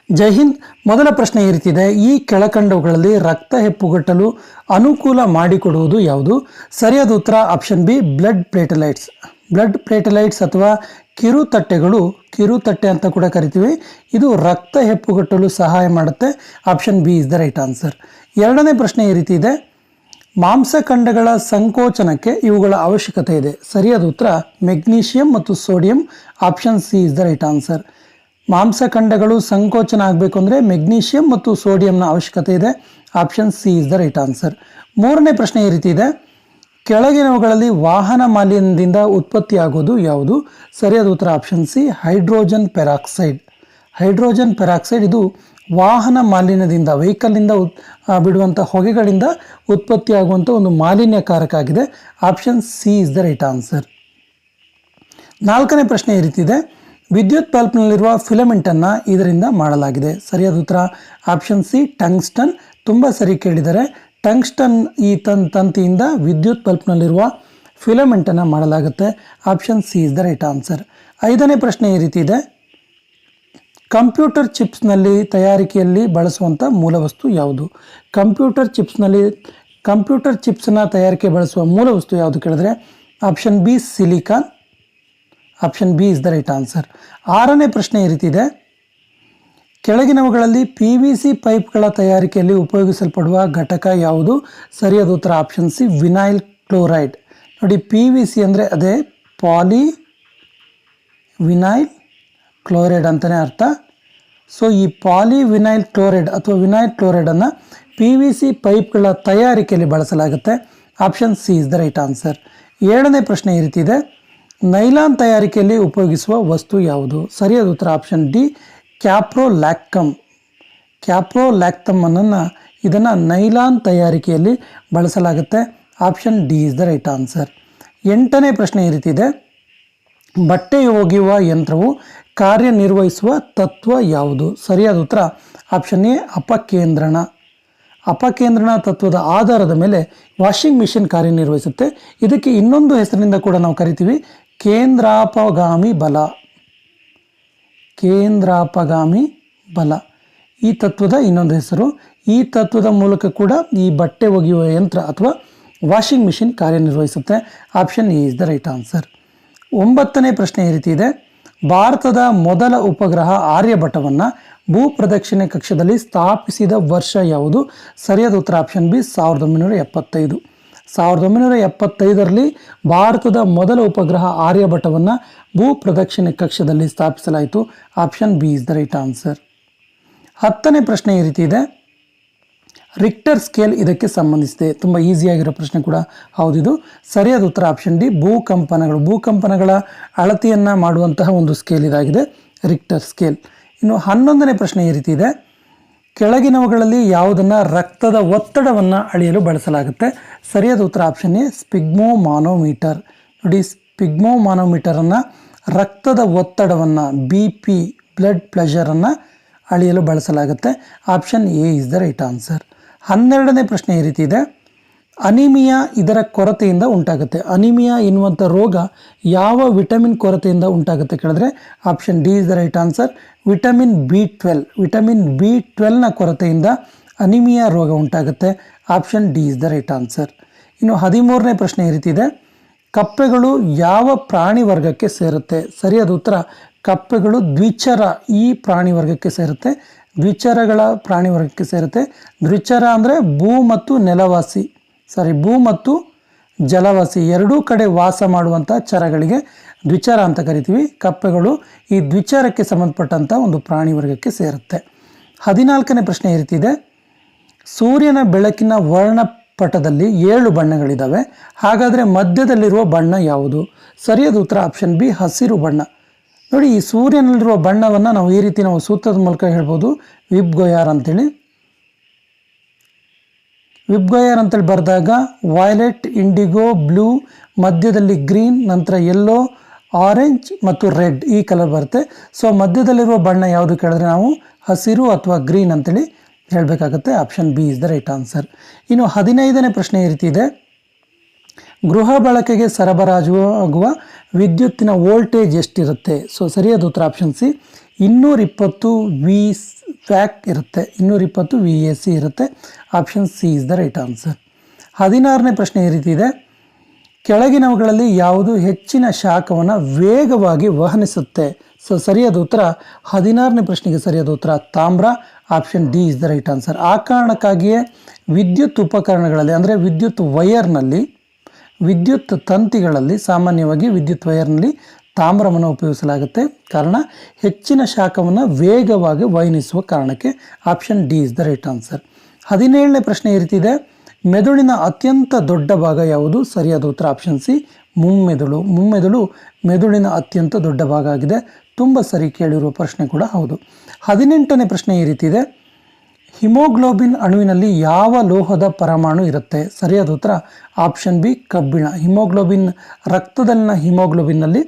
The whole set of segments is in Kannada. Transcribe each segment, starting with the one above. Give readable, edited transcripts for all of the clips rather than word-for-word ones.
ಜೈ ಹಿಂದ್. ಮೊದಲ ಪ್ರಶ್ನೆ ಈ ರೀತಿ ಇದೆ, ಈ ಕೆಳಕಂಡವುಗಳಲ್ಲಿ ರಕ್ತ ಹೆಪ್ಪುಗಟ್ಟಲು ಅನುಕೂಲ ಮಾಡಿಕೊಡುವುದು ಯಾವುದು? ಸರಿಯಾದ ಉತ್ತರ ಆಪ್ಷನ್ ಬಿ, ಬ್ಲಡ್ ಪ್ಲೇಟಲೈಟ್ಸ್. ಬ್ಲಡ್ ಪ್ಲೇಟಲೈಟ್ಸ್ ಅಥವಾ ಕಿರುತಟ್ಟೆ ಅಂತ ಕೂಡ ಕರಿತೀವಿ. ಇದು ರಕ್ತ ಹೆಪ್ಪುಗಟ್ಟಲು ಸಹಾಯ ಮಾಡುತ್ತೆ. Option B is the right answer. ಎರಡನೇ ಪ್ರಶ್ನೆ ಈ ರೀತಿ ಇದೆ, ಮಾಂಸಖಂಡಗಳ ಸಂಕೋಚನಕ್ಕೆ ಇವುಗಳ ಅವಶ್ಯಕತೆ ಇದೆ. ಸರಿಯಾದ ಉತ್ತರ ಮೆಗ್ನೀಷಿಯಂ ಮತ್ತು sodium. Option C is the right answer. ಮಾಂಸಖಂಡಗಳು ಸಂಕೋಚನ ಆಗಬೇಕು ಅಂದರೆ ಮೆಗ್ನೀಷಿಯಂ ಮತ್ತು ಸೋಡಿಯಂನ ಅವಶ್ಯಕತೆ ಇದೆ. Option C is the right answer. ಮೂರನೇ ಪ್ರಶ್ನೆ ಈ ರೀತಿ ಇದೆ, ಕೆಳಗಿನವುಗಳಲ್ಲಿ ವಾಹನ ಮಾಲಿನ್ಯದಿಂದ ಉತ್ಪತ್ತಿಯಾಗೋದು ಯಾವುದು? ಸರಿಯಾದ ಉತ್ತರ option C, hydrogen peroxide. Hydrogen peroxide ಇದು ವಾಹನ ಮಾಲಿನ್ಯದಿಂದ, ವೆಹಿಕಲ್ನಿಂದ ಬಿಡುವಂಥ ಹೊಗೆಗಳಿಂದ ಉತ್ಪತ್ತಿಯಾಗುವಂಥ ಒಂದು ಮಾಲಿನ್ಯಕಾರಕ ಆಗಿದೆ. Option C is the right answer. ನಾಲ್ಕನೇ ಪ್ರಶ್ನೆ ಈ ರೀತಿ ಇದೆ, ವಿದ್ಯುತ್ ಬಲ್ಬ್ನಲ್ಲಿರುವ ಫಿಲಮೆಂಟನ್ನು ಇದರಿಂದ ಮಾಡಲಾಗಿದೆ. ಸರಿಯಾದ ಉತ್ತರ ಆಪ್ಷನ್ ಸಿ, ಟಂಗ್ಸ್ಟನ್. ತುಂಬ ಸರಿ ಕೇಳಿದರೆ. ಟಂಗ್ಸ್ಟನ್ ಈ ತಂತಿಯಿಂದ ವಿದ್ಯುತ್ ಬಲ್ಬ್ನಲ್ಲಿರುವ ಫಿಲಮೆಂಟನ್ನು ಮಾಡಲಾಗುತ್ತೆ. Option C is the right answer. ಐದನೇ ಪ್ರಶ್ನೆ ಈ ರೀತಿ ಇದೆ, ಕಂಪ್ಯೂಟರ್ ಚಿಪ್ಸ್ನಲ್ಲಿ ತಯಾರಿಕೆಯಲ್ಲಿ ಬಳಸುವಂಥ ಮೂಲವಸ್ತು ಯಾವುದು? ಕಂಪ್ಯೂಟರ್ ಚಿಪ್ಸ್ನ ತಯಾರಿಕೆ ಬಳಸುವ ಮೂಲವಸ್ತು ಯಾವುದು ಕೇಳಿದ್ರೆ option B, silicon. Option B is the right answer. ಆರನೇ ಪ್ರಶ್ನೆ ಈ ರೀತಿ ಇದೆ, ಕೆಳಗಿನವುಗಳಲ್ಲಿ PVC ಪೈಪ್ಗಳ ತಯಾರಿಕೆಯಲ್ಲಿ ಉಪಯೋಗಿಸಲ್ಪಡುವ ಘಟಕ ಯಾವುದು? ಸರಿಯಾದ ಉತ್ತರ ಆಪ್ಷನ್ ಸಿ, ವಿನೈಲ್ ಕ್ಲೋರೈಡ್. ನೋಡಿ, PVC ಅಂದರೆ ಅದೇ ವಿನೈಲ್ ಕ್ಲೋರೈಡ್ ಅಂತಲೇ ಅರ್ಥ. ಸೊ ಈ ವಿನೈಲ್ ಕ್ಲೋರೈಡ್ ಅಥವಾ ವಿನೈಲ್ ಕ್ಲೋರೈಡನ್ನು PVC ಪೈಪ್ಗಳ ತಯಾರಿಕೆಯಲ್ಲಿ ಬಳಸಲಾಗುತ್ತೆ. Option C is the right answer. ಏಳನೇ ಪ್ರಶ್ನೆ ಈ ರೀತಿ ಇದೆ, ನೈಲಾನ್ ತಯಾರಿಕೆಯಲ್ಲಿ ಉಪಯೋಗಿಸುವ ವಸ್ತು ಯಾವುದು? ಸರಿಯಾದ ಉತ್ತರ ಆಪ್ಷನ್ ಡಿ, ಕ್ಯಾಪ್ರೋಲ್ಯಾಕ್ಟಮ್. ಇದನ್ನು ನೈಲಾನ್ ತಯಾರಿಕೆಯಲ್ಲಿ ಬಳಸಲಾಗುತ್ತೆ. Option D is the right answer. ಎಂಟನೇ ಪ್ರಶ್ನೆ ಈ ರೀತಿ ಇದೆ, ಬಟ್ಟೆ ಒಗೆಯುವ ಯಂತ್ರವು ಕಾರ್ಯನಿರ್ವಹಿಸುವ ತತ್ವ ಯಾವುದು? ಸರಿಯಾದ ಉತ್ತರ ಆಪ್ಷನ್ ಎ, ಅಪಕೇಂದ್ರಣ. ಅಪಕೇಂದ್ರಣ ತತ್ವದ ಆಧಾರದ ಮೇಲೆ ವಾಷಿಂಗ್ ಮಿಷಿನ್ ಕಾರ್ಯನಿರ್ವಹಿಸುತ್ತೆ. ಇದಕ್ಕೆ ಇನ್ನೊಂದು ಹೆಸರಿನಿಂದ ಕೂಡ ನಾವು ಕರಿತೀವಿ, ಕೇಂದ್ರಾಪಗಾಮಿ ಬಲ. ಈ ತತ್ವದ ಇನ್ನೊಂದು ಹೆಸರು. ಈ ತತ್ವದ ಮೂಲಕ ಕೂಡ ಈ ಬಟ್ಟೆ ಒಗೆಯುವ ಯಂತ್ರ ಅಥವಾ ವಾಷಿಂಗ್ ಮಿಷಿನ್ ಕಾರ್ಯನಿರ್ವಹಿಸುತ್ತೆ. Option A is the right answer. ಒಂಬತ್ತನೇ ಪ್ರಶ್ನೆ ಈ ರೀತಿ ಇದೆ, ಭಾರತದ ಮೊದಲ ಉಪಗ್ರಹ ಆರ್ಯಭಟವನ್ನು ಭೂ ಪ್ರದಕ್ಷಿಣೆ ಕಕ್ಷದಲ್ಲಿ ಸ್ಥಾಪಿಸಿದ ವರ್ಷ ಯಾವುದು? ಸರಿಯಾದ ಉತ್ತರ ಆಪ್ಷನ್ ಬಿ, 1975. 1975ರಲ್ಲಿ ಭಾರತದ ಮೊದಲ ಉಪಗ್ರಹ ಆರ್ಯಭಟವನ್ನು ಭೂ ಪ್ರದಕ್ಷಿಣೆ ಕಕ್ಷದಲ್ಲಿ ಸ್ಥಾಪಿಸಲಾಯಿತು. Option B is the right answer. 10ನೇ ಪ್ರಶ್ನೆ ಈ ರೀತಿ ಇದೆ, ರಿಕ್ಟರ್ ಸ್ಕೇಲ್ ಇದಕ್ಕೆ ಸಂಬಂಧಿಸಿದೆ. ತುಂಬ ಈಸಿಯಾಗಿರೋ ಪ್ರಶ್ನೆ ಕೂಡ ಹೌದಿದು. ಸರಿಯಾದ ಉತ್ತರ ಆಪ್ಷನ್ ಡಿ, ಭೂಕಂಪನಗಳ ಅಳತೆಯನ್ನು ಮಾಡುವಂತಹ ಒಂದು ಸ್ಕೇಲ್ ಇದಾಗಿದೆ, ರಿಕ್ಟರ್ ಸ್ಕೇಲ್. ಇನ್ನು 11ನೇ ಪ್ರಶ್ನೆ ಈ ರೀತಿ ಇದೆ, ಕೆಳಗಿನವುಗಳಲ್ಲಿ ಯಾವುದನ್ನು ರಕ್ತದ ಒತ್ತಡವನ್ನು ಅಳೆಯಲು ಬಳಸಲಾಗುತ್ತೆ? ಸರಿಯಾದ ಉತ್ತರ ಆಪ್ಷನ್ ಎ, ಸ್ಪಿಗ್ಮೋಮಾನೋಮೀಟರ್. ನೋಡಿ, ಸ್ಪಿಗ್ಮೋಮಾನೋಮೀಟರನ್ನು ರಕ್ತದ ಒತ್ತಡವನ್ನು, BP ಬ್ಲಡ್ ಪ್ರೆಷರನ್ನು ಅಳೆಯಲು ಬಳಸಲಾಗುತ್ತೆ. Option A is the right answer. 12ನೇ ಪ್ರಶ್ನೆ ಈ ರೀತಿ ಇದೆ, ಅನಿಮಿಯಾ ಇದರ ಕೊರತೆಯಿಂದ ಉಂಟಾಗುತ್ತೆ. ಅನಿಮಿಯಾ ಎನ್ನುವಂಥ ರೋಗ ಯಾವ ವಿಟಮಿನ್ ಕೊರತೆಯಿಂದ ಉಂಟಾಗುತ್ತೆ ಕೇಳಿದ್ರೆ option D is the right answer, vitamin B12ನ ಕೊರತೆಯಿಂದ ಅನಿಮಿಯಾ ರೋಗ ಉಂಟಾಗುತ್ತೆ. Option D is the right answer. ಇನ್ನು 13ನೇ ಪ್ರಶ್ನೆ ಈ ರೀತಿ ಇದೆ, ಕಪ್ಪೆಗಳು ಯಾವ ಪ್ರಾಣಿ ವರ್ಗಕ್ಕೆ ಸೇರುತ್ತೆ? ಸರಿಯಾದ ಉತ್ತರ ಕಪ್ಪೆಗಳು ದ್ವಿಚರ ಈ ಪ್ರಾಣಿ ವರ್ಗಕ್ಕೆ ಸೇರುತ್ತೆ. ದ್ವಿಚರಗಳ ಪ್ರಾಣಿ ವರ್ಗಕ್ಕೆ ಸೇರುತ್ತೆ. ದ್ವಿಚರ ಅಂದರೆ ಭೂ ಮತ್ತು ಜಲವಾಸಿ ಎರಡೂ ಕಡೆ ವಾಸ ಮಾಡುವಂಥ ಚರಗಳಿಗೆ ದ್ವಿಚರ ಅಂತ ಕರಿತೀವಿ. ಕಪ್ಪೆಗಳು ಈ ದ್ವಿಚರಕ್ಕೆ ಸಂಬಂಧಪಟ್ಟಂಥ ಒಂದು ಪ್ರಾಣಿ ವರ್ಗಕ್ಕೆ ಸೇರುತ್ತೆ. 14ನೇ ಪ್ರಶ್ನೆ ಈ ರೀತಿ ಇದೆ, ಸೂರ್ಯನ ಬೆಳಕಿನ ವರ್ಣಪಟದಲ್ಲಿ 7 ಬಣ್ಣಗಳಿದ್ದಾವೆ. ಹಾಗಾದರೆ ಮಧ್ಯದಲ್ಲಿರುವ ಬಣ್ಣ ಯಾವುದು? ಸರಿಯಾದ ಉತ್ತರ ಆಪ್ಷನ್ ಬಿ, ಹಸಿರು ಬಣ್ಣ. ನೋಡಿ, ಈ ಸೂರ್ಯನಲ್ಲಿರುವ ಬಣ್ಣವನ್ನು ನಾವು ಈ ರೀತಿ ಸೂತ್ರದ ಮೂಲಕ ಹೇಳ್ಬೋದು, ವಿಬ್ಗೊಯಾರ್ ಅಂತೇಳಿ ಬರೆದಾಗ ವೈಲೆಟ್, ಇಂಡಿಗೋ, ಬ್ಲೂ, ಮಧ್ಯದಲ್ಲಿ ಗ್ರೀನ್, ನಂತರ ಯೆಲ್ಲೋ, ಆರೆಂಜ್ ಮತ್ತು ರೆಡ್ ಈ ಕಲರ್ ಬರುತ್ತೆ. ಸೊ ಮಧ್ಯದಲ್ಲಿರುವ ಬಣ್ಣ ಯಾವುದು ಕೇಳಿದ್ರೆ ನಾವು ಹಸಿರು ಅಥವಾ ಗ್ರೀನ್ ಅಂತೇಳಿ ಹೇಳಬೇಕಾಗುತ್ತೆ. Option B is the right answer. ಇನ್ನು 15ನೇ ಪ್ರಶ್ನೆ ಈ ರೀತಿ ಇದೆ, ಗೃಹ ಬಳಕೆಗೆ ಸರಬರಾಜು ಆಗುವ ವಿದ್ಯುತ್ತಿನ ವೋಲ್ಟೇಜ್ ಎಷ್ಟಿರುತ್ತೆ? ಸೊ ಸರಿಯಾದ ಉತ್ತರ ಆಪ್ಷನ್ ಸಿ, 220 ವ್ಯಾಕ್ ಇರುತ್ತೆ, 220 VAC ಇರುತ್ತೆ. Option C is the right answer. 16ನೇ ಪ್ರಶ್ನೆ ಈ ರೀತಿ ಇದೆ, ಕೆಳಗಿನವುಗಳಲ್ಲಿ ಯಾವುದು ಹೆಚ್ಚಿನ ಶಾಖವನ್ನು ವೇಗವಾಗಿ ವಹನಿಸುತ್ತೆ? ಸೊ ಸರಿಯಾದ ಉತ್ತರ 16ನೇ ಪ್ರಶ್ನೆಗೆ ಸರಿಯಾದ ಉತ್ತರ ತಾಮ್ರ. Option D is the right answer. ಆ ಕಾರಣಕ್ಕಾಗಿಯೇ ವಿದ್ಯುತ್ ಉಪಕರಣಗಳಲ್ಲಿ ಅಂದರೆ ವಿದ್ಯುತ್ ವೈರ್ನಲ್ಲಿ, ವಿದ್ಯುತ್ ತಂತಿಗಳಲ್ಲಿ, ಸಾಮಾನ್ಯವಾಗಿ ವಿದ್ಯುತ್ ವೈರ್ನಲ್ಲಿ ತಾಮ್ರವನ್ನು ಉಪಯೋಗಿಸಲಾಗುತ್ತೆ. ಕಾರಣ ಹೆಚ್ಚಿನ ಶಾಖವನ್ನು ವೇಗವಾಗಿ ವಹಿಸುವ ಕಾರಣಕ್ಕೆ. Option D is the right answer. 17ನೇ ಪ್ರಶ್ನೆ ಈ ರೀತಿ ಇದೆ, ಮೆದುಳಿನ ಅತ್ಯಂತ ದೊಡ್ಡ ಭಾಗ ಯಾವುದು? ಸರಿಯಾದ ಉತ್ತರ ಆಪ್ಷನ್ ಸಿ ಮುಮ್ಮೆದುಳು. ಮುಮ್ಮೆದುಳು ಮೆದುಳಿನ ಅತ್ಯಂತ ದೊಡ್ಡ ಭಾಗ ಆಗಿದೆ. ತುಂಬ ಸರಿ ಕೇಳಿರುವ ಪ್ರಶ್ನೆ ಕೂಡ ಹೌದು. 18ನೇ ಪ್ರಶ್ನೆ ಈ ರೀತಿ ಇದೆ, ಹಿಮೋಗ್ಲೋಬಿನ್ ಅಣುವಿನಲ್ಲಿ ಯಾವ ಲೋಹದ ಪರಮಾಣು ಇರುತ್ತೆ? ಸರಿಯಾದ ಉತ್ತರ ಆಪ್ಷನ್ ಬಿ ಕಬ್ಬಿಣ. ಹಿಮೋಗ್ಲೋಬಿನ್, ರಕ್ತದಲ್ಲಿನ ಹಿಮೋಗ್ಲೋಬಿನ್ನಲ್ಲಿ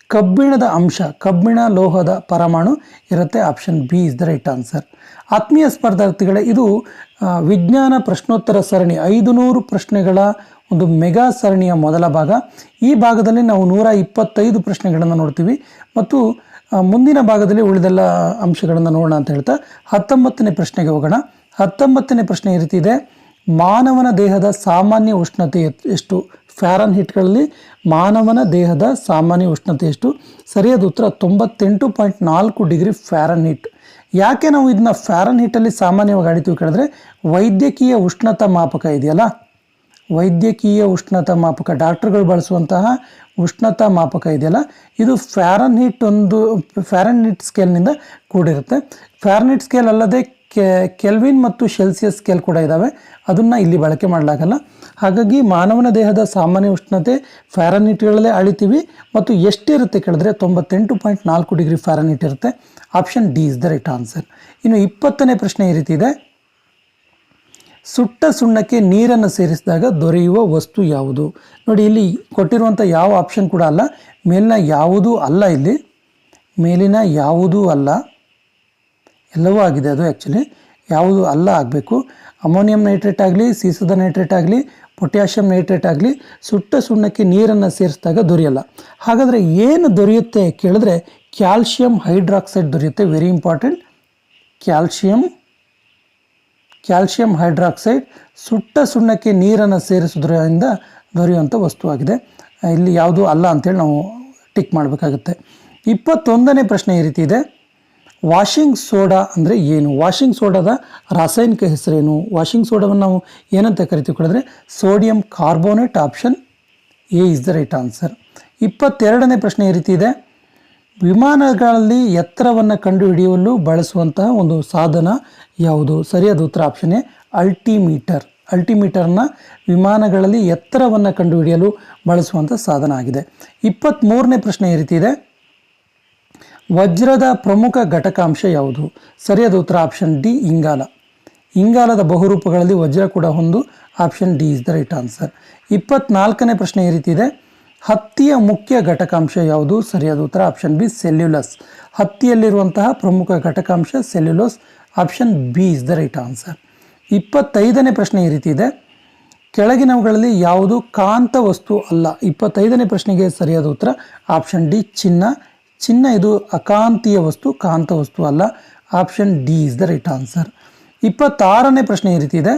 ಕಬ್ಬಿಣದ ಅಂಶ, ಕಬ್ಬಿಣ ಲೋಹದ ಪರಮಾಣು ಇರುತ್ತೆ. Option B is the right answer. ಆತ್ಮೀಯ ಸ್ಪರ್ಧಾರ್ಥಿಗಳೇ, ಇದು ವಿಜ್ಞಾನ ಪ್ರಶ್ನೋತ್ತರ ಸರಣಿ 500 ಪ್ರಶ್ನೆಗಳ ಒಂದು ಮೆಗಾ ಸರಣಿಯ ಮೊದಲ ಭಾಗ. ಈ ಭಾಗದಲ್ಲಿ ನಾವು 125 ಪ್ರಶ್ನೆಗಳನ್ನು ನೋಡ್ತೀವಿ ಮತ್ತು ಮುಂದಿನ ಭಾಗದಲ್ಲಿ ಉಳಿದೆಲ್ಲ ಅಂಶಗಳನ್ನು ನೋಡೋಣ ಅಂತ ಹೇಳ್ತಾ 19ನೇ ಪ್ರಶ್ನೆಗೆ ಹೋಗೋಣ. 19ನೇ ಪ್ರಶ್ನೆ ಈ ರೀತಿ ಇದೆ, ಮಾನವನ ದೇಹದ ಸಾಮಾನ್ಯ ಉಷ್ಣತೆ ಎಷ್ಟು? ಫ್ಯಾರನ್ಹೀಟ್ಗಳಲ್ಲಿ ಮಾನವನ ದೇಹದ ಸಾಮಾನ್ಯ ಉಷ್ಣತೆ ಎಷ್ಟು? ಸರಿಯಾದ ಉತ್ತರ 98.4 ಡಿಗ್ರಿ ಫ್ಯಾರನ್ಹೀಟ್. ಯಾಕೆ ನಾವು ಇದನ್ನ ಫ್ಯಾರನ್ಹೀಟಲ್ಲಿ ಸಾಮಾನ್ಯವಾಗಿ ಅಳಿತೀವಿ ಕೇಳಿದ್ರೆ, ವೈದ್ಯಕೀಯ ಉಷ್ಣತಾ ಮಾಪಕ ಇದೆಯಲ್ಲ, ವೈದ್ಯಕೀಯ ಉಷ್ಣತಾ ಮಾಪಕ, ಡಾಕ್ಟರ್ಗಳು ಬಳಸುವಂತಹ ಉಷ್ಣತಾ ಮಾಪಕ ಇದೆಯಲ್ಲ, ಇದು ಫ್ಯಾರನ್ಹೀಟ್ ಸ್ಕೇಲ್ನಿಂದ ಕೂಡಿರುತ್ತೆ. ಫ್ಯಾರನ್ಹೀಟ್ ಸ್ಕೇಲ್ ಅಲ್ಲದೆ ಕೆಲ್ವಿನ್ ಮತ್ತು ಸೆಲ್ಸಿಯಸ್ ಸ್ಕೇಲ್ ಕೂಡ ಇದ್ದಾವೆ, ಅದನ್ನು ಇಲ್ಲಿ ಬಳಕೆ ಮಾಡಲಾಗಲ್ಲ. ಹಾಗಾಗಿ ಮಾನವನ ದೇಹದ ಸಾಮಾನ್ಯ ಉಷ್ಣತೆ ಫ್ಯಾರನ್ಹೀಟ್ಗಳಲ್ಲೇ ಅಳಿತೀವಿ ಮತ್ತು ಎಷ್ಟಿರುತ್ತೆ ಕೇಳಿದ್ರೆ 98.4 ಡಿಗ್ರಿ ಫ್ಯಾರನ್ಹೀಟ್ ಇರುತ್ತೆ. Option D is the right answer. ಇನ್ನು 20ನೇ ಪ್ರಶ್ನೆ ಈ ರೀತಿ ಇದೆ, ಸುಟ್ಟ ಸುಣ್ಣಕ್ಕೆ ನೀರನ್ನು ಸೇರಿಸಿದಾಗ ದೊರೆಯುವ ವಸ್ತು ಯಾವುದು? ನೋಡಿ, ಇಲ್ಲಿ ಕೊಟ್ಟಿರುವಂಥ ಯಾವ ಆಪ್ಷನ್ ಕೂಡ ಅಲ್ಲ, ಮೇಲಿನ ಯಾವುದೂ ಅಲ್ಲ, ಇಲ್ಲಿ ಮೇಲಿನ ಯಾವುದೂ ಅಲ್ಲ, ಎಲ್ಲವೂ ಆಗಿದೆ. ಅದು ಆ್ಯಕ್ಚುಲಿ ಯಾವುದು ಅಲ್ಲ ಆಗಬೇಕು. ಅಮೋನಿಯಂ ನೈಟ್ರೇಟ್ ಆಗಲಿ, ಸೀಸದ ನೈಟ್ರೇಟ್ ಆಗಲಿ, ಪೊಟ್ಯಾಷಿಯಂ ನೈಟ್ರೇಟ್ ಆಗಲಿ ಸುಟ್ಟ ಸುಣ್ಣಕ್ಕೆ ನೀರನ್ನು ಸೇರಿಸಿದಾಗ ದೊರೆಯಲ್ಲ. ಹಾಗಾದರೆ ಏನು ದೊರೆಯುತ್ತೆ ಕೇಳಿದ್ರೆ ಕ್ಯಾಲ್ಶಿಯಂ ಹೈಡ್ರಾಕ್ಸೈಡ್ ದೊರೆಯುತ್ತೆ. Very important. ಕ್ಯಾಲ್ಶಿಯಂ ಹೈಡ್ರಾಕ್ಸೈಡ್ ಸುಟ್ಟ ಸುಣ್ಣಕ್ಕೆ ನೀರನ್ನು ಸೇರಿಸೋದ್ರಿಂದ ದೊರೆಯುವಂಥ ವಸ್ತುವಾಗಿದೆ. ಇಲ್ಲಿ ಯಾವುದು ಅಲ್ಲ ಅಂತೇಳಿ ನಾವು ಟಿಕ್ ಮಾಡಬೇಕಾಗುತ್ತೆ. 21ನೇ ಪ್ರಶ್ನೆ ಈ ರೀತಿ ಇದೆ, ವಾಷಿಂಗ್ ಸೋಡಾ ಅಂದರೆ ಏನು? ವಾಷಿಂಗ್ ಸೋಡಾದ ರಾಸಾಯನಿಕ ಹೆಸರೇನು? ವಾಷಿಂಗ್ ಸೋಡಾವನ್ನು ನಾವು ಏನಂತ ಕರಿತೀವಿ ಕೇಳಿದ್ರೆ sodium carbonate. Option A is the right answer. 22ನೇ ಪ್ರಶ್ನೆ ಈ ರೀತಿ ಇದೆ, ವಿಮಾನಗಳಲ್ಲಿ ಎತ್ತರವನ್ನು ಕಂಡುಹಿಡಿಯಲು ಬಳಸುವಂತಹ ಒಂದು ಸಾಧನ ಯಾವುದು? ಸರಿಯಾದ ಉತ್ತರ ಆಪ್ಷನ್ ಎ ಅಲ್ಟಿಮೀಟರ್. ಅಲ್ಟಿಮೀಟರ್ನ ವಿಮಾನಗಳಲ್ಲಿ ಎತ್ತರವನ್ನು ಕಂಡುಹಿಡಿಯಲು ಬಳಸುವಂಥ ಸಾಧನ ಆಗಿದೆ. 23ನೇ ಪ್ರಶ್ನೆ ಈ ರೀತಿ ಇದೆ, ವಜ್ರದ ಪ್ರಮುಖ ಘಟಕಾಂಶ ಯಾವುದು? ಸರಿಯಾದ ಉತ್ತರ ಆಪ್ಷನ್ ಡಿ ಇಂಗಾಲ. ಇಂಗಾಲದ ಬಹುರೂಪಗಳಲ್ಲಿ ವಜ್ರ ಕೂಡ ಒಂದು. Option D is the right answer. 24ನೇ ಪ್ರಶ್ನೆ ಈ ರೀತಿ ಇದೆ, ಹತ್ತಿಯ ಮುಖ್ಯ ಘಟಕಾಂಶ ಯಾವುದು? ಸರಿಯಾದ ಉತ್ತರ ಆಪ್ಷನ್ ಬಿ ಸೆಲ್ಯುಲಸ್. ಹತ್ತಿಯಲ್ಲಿರುವಂತಹ ಪ್ರಮುಖ ಘಟಕಾಂಶ cellulose. Option B is the right answer. 25ನೇ ಪ್ರಶ್ನೆ ಈ ರೀತಿ ಇದೆ, ಕೆಳಗಿನವುಗಳಲ್ಲಿ ಯಾವುದು ಕಾಂತ ವಸ್ತು ಅಲ್ಲ? 25ನೇ ಪ್ರಶ್ನೆಗೆ ಸರಿಯಾದ ಉತ್ತರ ಆಪ್ಷನ್ ಡಿ ಚಿನ್ನ. ಚಿನ್ನ ಇದು ಅಕಾಂತೀಯ ವಸ್ತು, ಕಾಂತ ವಸ್ತು ಅಲ್ಲ. Option D is the right answer. 26ನೇ ಪ್ರಶ್ನೆ ಈ ರೀತಿ ಇದೆ,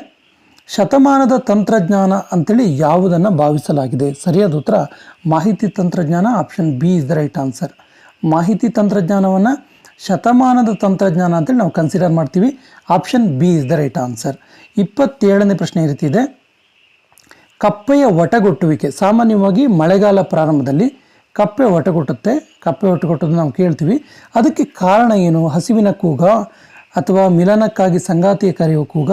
ಶತಮಾನದ ತಂತ್ರಜ್ಞಾನ ಅಂತೇಳಿ ಯಾವುದನ್ನು ಭಾವಿಸಲಾಗಿದೆ? ಸರಿಯಾದ ಉತ್ತರ ಮಾಹಿತಿ ತಂತ್ರಜ್ಞಾನ. Option B is the right answer. ಮಾಹಿತಿ ತಂತ್ರಜ್ಞಾನವನ್ನು ಶತಮಾನದ ತಂತ್ರಜ್ಞಾನ ಅಂತೇಳಿ ನಾವು ಕನ್ಸಿಡರ್ ಮಾಡ್ತೀವಿ. Option B is the right answer. 27ನೇ ಪ್ರಶ್ನೆ ಈ ರೀತಿ ಇದೆ, ಕಪ್ಪೆಯ ಒಟಗೊಟ್ಟುವಿಕೆ. ಸಾಮಾನ್ಯವಾಗಿ ಮಳೆಗಾಲ ಪ್ರಾರಂಭದಲ್ಲಿ ಕಪ್ಪೆ ಒಟಗೊಟ್ಟುತ್ತೆ. ಕಪ್ಪೆ ಒಟಗೊಟ್ಟೋದು ನಾವು ಕೇಳ್ತೀವಿ. ಅದಕ್ಕೆ ಕಾರಣ ಏನು? ಹಸಿವಿನ ಕೂಗ ಅಥವಾ ಮಿಲನಕ್ಕಾಗಿ ಸಂಗಾತಿಯ ಕರೆಯುವ ಕೂಗ,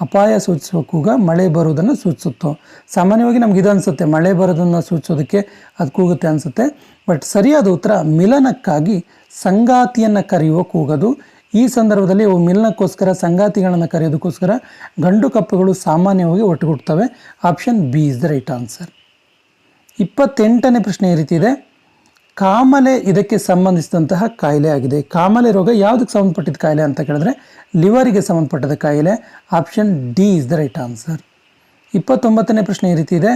ಅಪಾಯ ಸೂಚಿಸುವ ಕೂಗ, ಮಳೆ ಬರುವುದನ್ನು ಸೂಚಿಸುತ್ತೋ? ಸಾಮಾನ್ಯವಾಗಿ ನಮ್ಗೆ ಇದು ಅನಿಸುತ್ತೆ, ಮಳೆ ಬರೋದನ್ನು ಸೂಚಿಸೋದಕ್ಕೆ ಅದು ಕೂಗುತ್ತೆ ಅನಿಸುತ್ತೆ. ಬಟ್ ಸರಿಯಾದ ಉತ್ತರ ಮಿಲನಕ್ಕಾಗಿ ಸಂಗಾತಿಯನ್ನು ಕರೆಯುವ ಕೂಗದು. ಈ ಸಂದರ್ಭದಲ್ಲಿ ಅವು ಮಿಲನಕ್ಕೋಸ್ಕರ ಸಂಗಾತಿಗಳನ್ನು ಕರೆಯೋದಕ್ಕೋಸ್ಕರ ಗಂಡು ಕಪ್ಪೆಗಳು ಸಾಮಾನ್ಯವಾಗಿ ಒಟ್ಟುಗೂಡ್ತವೆ. Option B is the right answer. 28ನೇ ಪ್ರಶ್ನೆ ಈ ರೀತಿ ಇದೆ, ಕಾಮಲೆ ಇದಕ್ಕೆ ಸಂಬಂಧಿಸಿದಂತಹ ಕಾಯಿಲೆ ಆಗಿದೆ. ಕಾಮಲೆ ರೋಗ ಯಾವುದಕ್ಕೆ ಸಂಬಂಧಪಟ್ಟಿದ್ದ ಕಾಯಿಲೆ ಅಂತ ಕೇಳಿದ್ರೆ ಲಿವರಿಗೆ ಸಂಬಂಧಪಟ್ಟದ ಕಾಯಿಲೆ. Option D is the right answer. 29ನೇ ಪ್ರಶ್ನೆ ಈ ರೀತಿ ಇದೆ,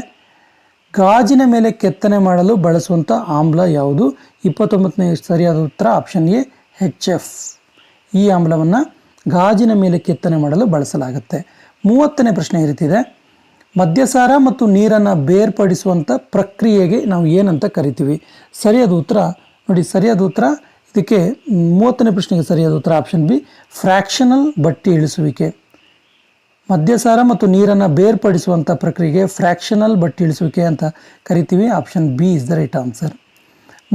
ಗಾಜಿನ ಮೇಲೆ ಕೆತ್ತನೆ ಮಾಡಲು ಬಳಸುವಂಥ ಆಮ್ಲ ಯಾವುದು? 29ನೇ ಸರಿಯಾದ ಉತ್ತರ ಆಪ್ಷನ್ ಎ HF. ಈ ಆಮ್ಲವನ್ನು ಗಾಜಿನ ಮೇಲೆ ಕೆತ್ತನೆ ಮಾಡಲು ಬಳಸಲಾಗುತ್ತೆ. 30ನೇ ಪ್ರಶ್ನೆ ಈ ರೀತಿ ಇದೆ, ಮದ್ಯಸಾರ ಮತ್ತು ನೀರನ್ನು ಬೇರ್ಪಡಿಸುವಂಥ ಪ್ರಕ್ರಿಯೆಗೆ ನಾವು ಏನಂತ ಕರಿತೀವಿ? ಸರಿಯಾದ ಉತ್ತರ ನೋಡಿ, ಸರಿಯಾದ ಉತ್ತರ ಇದಕ್ಕೆ 30ನೇ ಪ್ರಶ್ನೆಗೆ ಸರಿಯಾದ ಉತ್ತರ ಆಪ್ಷನ್ ಬಿ, ಫ್ರ್ಯಾಕ್ಷನಲ್ ಬಟ್ಟಿ ಇಳಿಸುವಿಕೆ. ಮದ್ಯಸಾರ ಮತ್ತು ನೀರನ್ನು ಬೇರ್ಪಡಿಸುವಂಥ ಪ್ರಕ್ರಿಯೆಗೆ ಫ್ರ್ಯಾಕ್ಷನಲ್ ಬಟ್ಟಿ ಇಳಿಸುವಿಕೆ ಅಂತ ಕರಿತೀವಿ. Option B is the right answer.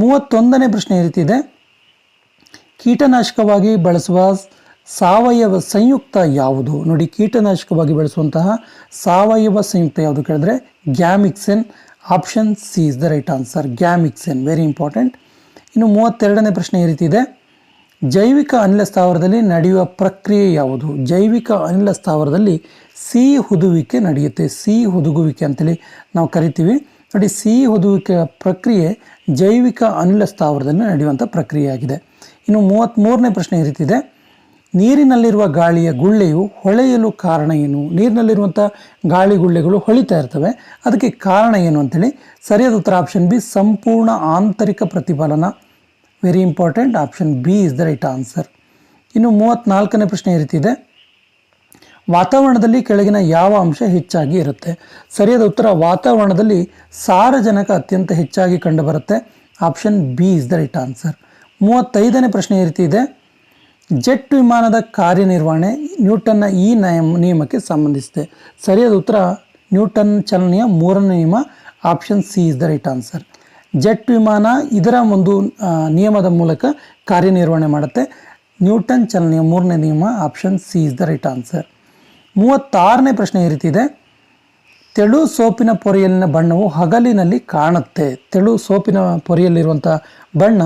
31ನೇ ಪ್ರಶ್ನೆ ಈ ರೀತಿ ಇದೆ, ಕೀಟನಾಶಕವಾಗಿ ಬಳಸುವ ಸಾವಯವ ಸಂಯುಕ್ತ ಯಾವುದು? ನೋಡಿ, ಕೀಟನಾಶಕವಾಗಿ ಬಳಸುವಂತಹ ಸಾವಯವ ಸಂಯುಕ್ತ ಯಾವುದು ಕೇಳಿದ್ರೆ gammexane. Option C is the right answer, gammexane, very important. ಇನ್ನು 32ನೇ ಪ್ರಶ್ನೆ ಈ ರೀತಿ ಇದೆ, ಜೈವಿಕ ಅನಿಲ ಸ್ಥಾವರದಲ್ಲಿ ನಡೆಯುವ ಪ್ರಕ್ರಿಯೆ ಯಾವುದು? ಜೈವಿಕ ಅನಿಲ ಸ್ಥಾವರದಲ್ಲಿ ಸಿಹಿ ಹುದುವಿಕೆ ನಡೆಯುತ್ತೆ. ಸಿಹಿ ಹುದುಗುವಿಕೆ ಅಂತೇಳಿ ನಾವು ಕರಿತೀವಿ. ನೋಡಿ, ಸಿಹಿ ಹುದುವಿಕೆ ಪ್ರಕ್ರಿಯೆ ಜೈವಿಕ ಅನಿಲ ಸ್ಥಾವರದಲ್ಲಿ ನಡೆಯುವಂಥ ಪ್ರಕ್ರಿಯೆಯಾಗಿದೆ. ಇನ್ನು 33ನೇ ಪ್ರಶ್ನೆ ಈ ರೀತಿ ಇದೆ, ನೀರಿನಲ್ಲಿರುವ ಗಾಳಿಯ ಗುಳ್ಳೆಯು ಹೊಳೆಯಲು ಕಾರಣ ಏನು? ನೀರಿನಲ್ಲಿರುವಂಥ ಗಾಳಿ ಗುಳ್ಳೆಗಳು ಹೊಳಿತಾ ಇರ್ತವೆ, ಅದಕ್ಕೆ ಕಾರಣ ಏನು ಅಂತೇಳಿ ಸರಿಯಾದ ಉತ್ತರ ಆಪ್ಷನ್ ಬಿ, ಸಂಪೂರ್ಣ ಆಂತರಿಕ ಪ್ರತಿಫಲನ. Very important, option B is the right answer. ಇನ್ನು 34ನೇ ಪ್ರಶ್ನೆ ಈ ರೀತಿ ಇದೆ, ವಾತಾವರಣದಲ್ಲಿ ಕೆಳಗಿನ ಯಾವ ಅಂಶ ಹೆಚ್ಚಾಗಿ ಇರುತ್ತೆ? ಸರಿಯಾದ ಉತ್ತರ ವಾತಾವರಣದಲ್ಲಿ ಸಾರಜನಕ ಅತ್ಯಂತ ಹೆಚ್ಚಾಗಿ ಕಂಡುಬರುತ್ತೆ. Option B is the right answer. 35ನೇ ಪ್ರಶ್ನೆ ಈ ರೀತಿ ಇದೆ, ಜೆಟ್ ವಿಮಾನದ ಕಾರ್ಯನಿರ್ವಹಣೆ ನ್ಯೂಟನ್ನ ಈ ನಿಯಮಕ್ಕೆ ಸಂಬಂಧಿಸಿದೆ. ಸರಿಯಾದ ಉತ್ತರ ನ್ಯೂಟನ್ ಚಲನೆಯ 3ನೇ ನಿಯಮ. Option C is the right answer. Jet ವಿಮಾನ ಇದರ ಒಂದು ನಿಯಮದ ಮೂಲಕ ಕಾರ್ಯನಿರ್ವಹಣೆ ಮಾಡುತ್ತೆ. ನ್ಯೂಟನ್ ಚಲನೆಯ 3ನೇ ನಿಯಮ. Option C is the right answer. 36ನೇ ಪ್ರಶ್ನೆ ಈ ರೀತಿ ಇದೆ, ತೆಳು ಸೋಪಿನ ಪೊರೆಯಲ್ಲಿನ ಬಣ್ಣವು ಹಗಲಿನಲ್ಲಿ ಕಾಣುತ್ತೆ. ತೆಳು ಸೋಪಿನ ಪೊರೆಯಲ್ಲಿರುವಂಥ ಬಣ್ಣ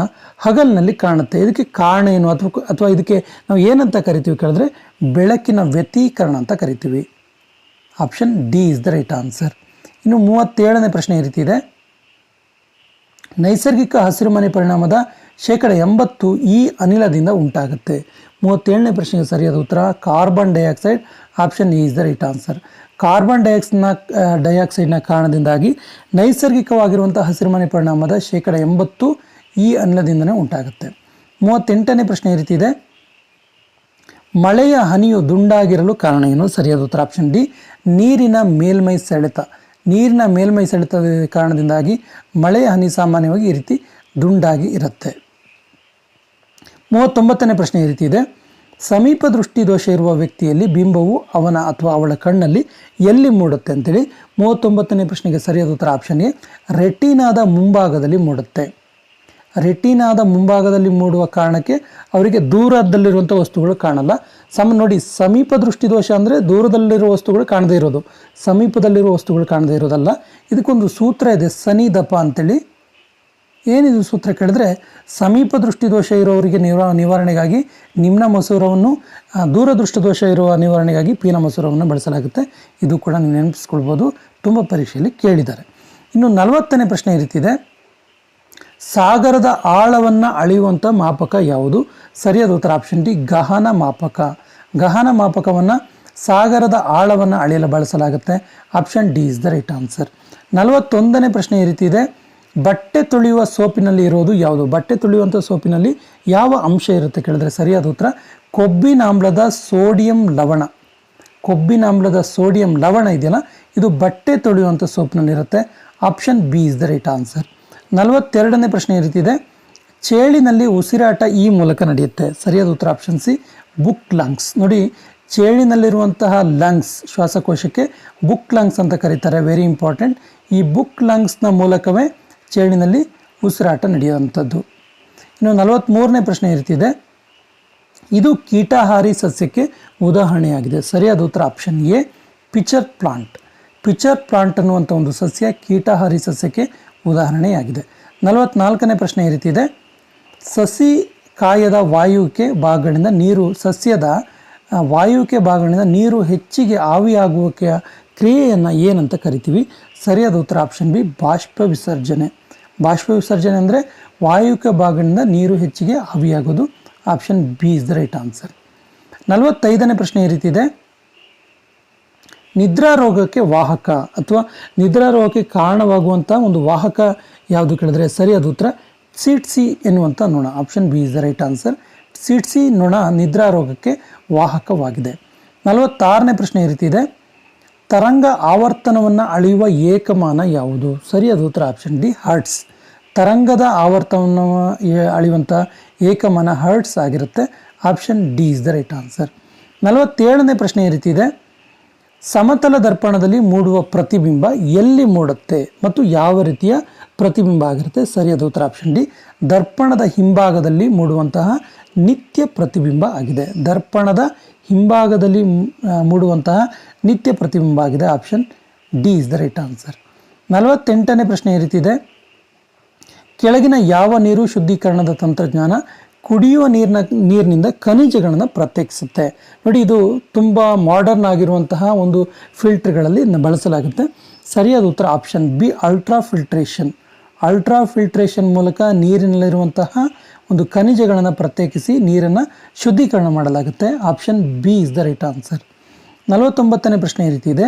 ಹಗಲಿನಲ್ಲಿ ಕಾಣುತ್ತೆ. ಇದಕ್ಕೆ ಕಾರಣ ಏನು? ಅಥವಾ ಇದಕ್ಕೆ ನಾವು ಏನಂತ ಕರಿತೀವಿ ಕೇಳಿದ್ರೆ ಬೆಳಕಿನ ವ್ಯತೀಕರಣ ಅಂತ ಕರಿತೀವಿ. Option D is the right answer. ಇನ್ನು 37ನೇ ಪ್ರಶ್ನೆ ಈ ರೀತಿ ಇದೆ, ನೈಸರ್ಗಿಕ ಹಸಿರುಮನೆ ಪರಿಣಾಮದ 80% ಈ ಅನಿಲದಿಂದ ಉಂಟಾಗುತ್ತೆ. 37ನೇ ಪ್ರಶ್ನೆಗೆ ಸರಿಯಾದ ಉತ್ತರ carbon dioxide. Option A is the right answer. Carbon ಡೈಆಕ್ಸೈಡ್ನ ಕಾರಣದಿಂದಾಗಿ ನೈಸರ್ಗಿಕವಾಗಿರುವಂಥ ಹಸಿರುಮನೆ ಪರಿಣಾಮದ 80% ಈ ಅನಿಲದಿಂದನೇ ಉಂಟಾಗುತ್ತೆ. 38ನೇ ಪ್ರಶ್ನೆ ಈ ರೀತಿ ಇದೆ, ಮಳೆಯ ಹನಿಯು ದುಂಡಾಗಿರಲು ಕಾರಣ ಏನು? ಸರಿಯಾದ ಉತ್ತರ ಆಪ್ಷನ್ ಡಿ, ನೀರಿನ ಮೇಲ್ಮೈ ಸೆಳೆತ. ನೀರಿನ ಮೇಲ್ಮೈ ಸೆಳೆತದ ಕಾರಣದಿಂದಾಗಿ ಮಳೆಯ ಹನಿ ಸಾಮಾನ್ಯವಾಗಿ ಈ ರೀತಿ ದುಂಡಾಗಿ ಇರುತ್ತೆ. 39ನೇ ಪ್ರಶ್ನೆ ಈ ರೀತಿ ಇದೆ, ಸಮೀಪ ದೃಷ್ಟಿ ದೋಷ ಇರುವ ವ್ಯಕ್ತಿಯಲ್ಲಿ ಬಿಂಬವು ಅವನ ಅಥವಾ ಅವಳ ಕಣ್ಣಲ್ಲಿ ಎಲ್ಲಿ ಮೂಡುತ್ತೆ ಅಂತೇಳಿ 39ನೇ ಪ್ರಶ್ನೆಗೆ ಸರಿಯಾದ ಉತ್ತರ ಆಪ್ಷನ್ ಎ, ರೆಟಿನಾದ ಮುಂಭಾಗದಲ್ಲಿ ಮೂಡುತ್ತೆ. ರೆಟಿನಾದ ಮುಂಭಾಗದಲ್ಲಿ ಮೂಡುವ ಕಾರಣಕ್ಕೆ ಅವರಿಗೆ ದೂರದಲ್ಲಿರುವಂಥ ವಸ್ತುಗಳು ಕಾಣಲ್ಲ. ನೋಡಿ, ಸಮೀಪ ದೃಷ್ಟಿ ದೋಷ ಅಂದರೆ ದೂರದಲ್ಲಿರುವ ವಸ್ತುಗಳು ಕಾಣದೇ ಇರೋದು, ಸಮೀಪದಲ್ಲಿರುವ ವಸ್ತುಗಳು ಕಾಣದೇ ಇರೋದಲ್ಲ. ಇದಕ್ಕೊಂದು ಸೂತ್ರ ಇದೆ, ಸನಿದಪ ಅಂತೇಳಿ. ಏನಿದು ಸೂತ್ರ ಕೇಳಿದ್ರೆ, ಸಮೀಪ ದೃಷ್ಟಿ ದೋಷ ಇರೋವರಿಗೆ ನಿವಾರಣೆಗಾಗಿ ನಿಮ್ನ ಮಸೂರವನ್ನು, ದೂರದೃಷ್ಟಿ ದೋಷ ಇರುವ ನಿವಾರಣೆಗಾಗಿ ಪೀನ ಮಸೂರವನ್ನು ಬಳಸಲಾಗುತ್ತೆ. ಇದು ಕೂಡ ನೀವು ನೆನಪಿಸ್ಕೊಳ್ಬೋದು, ತುಂಬ ಪರೀಕ್ಷೆಯಲ್ಲಿ ಕೇಳಿದ್ದಾರೆ. ಇನ್ನು 40ನೇ ಪ್ರಶ್ನೆ ಈ ರೀತಿ ಇದೆ, ಸಾಗರದ ಆಳವನ್ನು ಅಳೆಯುವಂಥ ಮಾಪಕ ಯಾವುದು? ಸರಿಯಾದ ಉತ್ತರ ಆಪ್ಷನ್ ಡಿ, ಗಹನ ಮಾಪಕ. ಗಹನ ಮಾಪಕವನ್ನು ಸಾಗರದ ಆಳವನ್ನು ಅಳೆಯಲು ಬಳಸಲಾಗುತ್ತೆ. Option D is the right answer. 41ನೇ ಪ್ರಶ್ನೆ ಈ ರೀತಿ ಇದೆ, ಬಟ್ಟೆ ತೊಳೆಯುವ ಸೋಪಿನಲ್ಲಿ ಇರೋದು ಯಾವುದು? ಬಟ್ಟೆ ತೊಳೆಯುವಂಥ ಸೋಪಿನಲ್ಲಿ ಯಾವ ಅಂಶ ಇರುತ್ತೆ ಕೇಳಿದ್ರೆ ಸರಿಯಾದ ಉತ್ತರ ಕೊಬ್ಬಿನಾಮ್ಲದ ಸೋಡಿಯಂ ಲವಣ. ಕೊಬ್ಬಿನಾಮ್ಲದ ಸೋಡಿಯಂ ಲವಣ ಇದೆಯಲ್ಲ, ಇದು ಬಟ್ಟೆ ತೊಳೆಯುವಂಥ ಸೋಪಿನಲ್ಲಿರುತ್ತೆ. Option B is the right answer. 42ನೇ ಪ್ರಶ್ನೆ ಈ ರೀತಿ ಇದೆ, ಚೇಳಿನಲ್ಲಿ ಉಸಿರಾಟ ಈ ಮೂಲಕ ನಡೆಯುತ್ತೆ. ಸರಿಯಾದ ಉತ್ತರ ಆಪ್ಷನ್ ಸಿ, ಬುಕ್ ಲಂಗ್ಸ್. ನೋಡಿ, ಚೇಳಿನಲ್ಲಿರುವಂತಹ ಲಂಗ್ಸ್, ಶ್ವಾಸಕೋಶಕ್ಕೆ ಬುಕ್ ಲಂಗ್ಸ್ ಅಂತ ಕರೀತಾರೆ. Very important. ಈ ಬುಕ್ ಲಂಗ್ಸ್ನ ಮೂಲಕವೇ ಚೇಳಿನಲ್ಲಿ ಉಸಿರಾಟ ನಡೆಯುವಂಥದ್ದು. ಇನ್ನು 43ನೇ ಪ್ರಶ್ನೆ ಈ ರೀತಿ ಇದೆ, ಇದು ಕೀಟಾಹಾರಿ ಸಸ್ಯಕ್ಕೆ ಉದಾಹರಣೆಯಾಗಿದೆ. ಸರಿಯಾದ ಉತ್ತರ option A, pitcher plant. Pitcher plant ಅನ್ನುವಂಥ ಒಂದು ಸಸ್ಯ ಕೀಟಾಹಾರಿ ಸಸ್ಯಕ್ಕೆ ಉದಾಹರಣೆಯಾಗಿದೆ. 44ನೇ ಪ್ರಶ್ನೆ ಈ ರೀತಿ ಇದೆ, ಸಸಿ ಕಾಯದ ವಾಯುವಿಕೆ ಭಾಗಗಳಿಂದ ನೀರು, ಸಸ್ಯದ ವಾಯುವಿಕೆ ಭಾಗಗಳಿಂದ ನೀರು ಹೆಚ್ಚಿಗೆ ಆವಿಯಾಗುವಿಕೆಯ ಕ್ರಿಯೆಯನ್ನು ಏನಂತ ಕರಿತೀವಿ? ಸರಿಯಾದ ಉತ್ತರ ಆಪ್ಷನ್ ಬಿ, ಬಾಷ್ಪ ವಿಸರ್ಜನೆ. ಬಾಷ್ಪ ವಿಸರ್ಜನೆ ಅಂದರೆ ವಾಯುವಿಕೆ ಭಾಗಗಳಿಂದ ನೀರು ಹೆಚ್ಚಿಗೆ ಆವಿಯಾಗೋದು. Option B is the right answer. 45ನೇ ಪ್ರಶ್ನೆ ಈ ರೀತಿ ಇದೆ, ನಿದ್ರಾ ರೋಗಕ್ಕೆ ವಾಹಕ ಅಥವಾ ನಿದ್ರಾ ರೋಗಕ್ಕೆ ಕಾರಣವಾಗುವಂಥ ಒಂದು ವಾಹಕ ಯಾವುದು ಕೇಳಿದ್ರೆ ಸರಿಯಾದ ಉತ್ತರ ಸಿಟ್ಸಿ ಎನ್ನುವಂಥ ನೋಣ. Option B is the right answer. Tsetse ನೊಣ ನಿದ್ರಾ ರೋಗಕ್ಕೆ ವಾಹಕವಾಗಿದೆ. 46ನೇ ಪ್ರಶ್ನೆ ಈ ರೀತಿ ಇದೆ, ತರಂಗ ಆವರ್ತನವನ್ನು ಅಳೆಯುವ ಏಕಮಾನ ಯಾವುದು? ಸರಿಯಾದ ಉತ್ತರ ಆಪ್ಷನ್ ಡಿ ಹರ್ಟ್ಸ್. ತರಂಗದ ಆವರ್ತನವನ್ನು ಅಳೆಯುವಂಥ ಏಕಮಾನ ಹರ್ಟ್ಸ್ ಆಗಿರುತ್ತೆ. Option D is the right answer. 47ನೇ ಪ್ರಶ್ನೆ ಈ ರೀತಿ ಇದೆ, ಸಮತಲ ದರ್ಪಣದಲ್ಲಿ ಮೂಡುವ ಪ್ರತಿಬಿಂಬ ಎಲ್ಲಿ ಮೂಡುತ್ತೆ ಮತ್ತು ಯಾವ ರೀತಿಯ ಪ್ರತಿಬಿಂಬ ಆಗಿರುತ್ತೆ? ಸರಿಯಾದ ಉತ್ತರ ಆಪ್ಷನ್ ಡಿ ದರ್ಪಣದ ಹಿಂಭಾಗದಲ್ಲಿ ಮೂಡುವಂತಹ ನಿತ್ಯ ಪ್ರತಿಬಿಂಬ ಆಗಿದೆ. ದರ್ಪಣದ ಹಿಂಭಾಗದಲ್ಲಿ ಮೂಡುವಂತಹ ನಿತ್ಯ ಪ್ರತಿಬಿಂಬ ಆಗಿದೆ. Option D is the right answer. 48ನೇ ಪ್ರಶ್ನೆ ಈ ರೀತಿ ಇದೆ, ಕೆಳಗಿನ ಯಾವ ನೀರು ಶುದ್ಧೀಕರಣದ ತಂತ್ರಜ್ಞಾನ ಕುಡಿಯುವ ನೀರಿನಿಂದ ಖನಿಜಗಳನ್ನು ಪ್ರತ್ಯೇಕಿಸುತ್ತೆ? ನೋಡಿ, ಇದು ತುಂಬ ಮಾಡರ್ನ್ ಆಗಿರುವಂತಹ ಒಂದು ಫಿಲ್ಟರ್ಗಳಲ್ಲಿ ಬಳಸಲಾಗುತ್ತೆ. ಸರಿಯಾದ ಉತ್ತರ option B ultrafiltration. Ultrafiltration ಮೂಲಕ ನೀರಿನಲ್ಲಿರುವಂತಹ ಒಂದು ಖನಿಜಗಳನ್ನು ಪ್ರತ್ಯೇಕಿಸಿ ನೀರನ್ನು ಶುದ್ಧೀಕರಣ ಮಾಡಲಾಗುತ್ತೆ. Option B is the right answer. 49ನೇ ಪ್ರಶ್ನೆ ಈ ರೀತಿ ಇದೆ,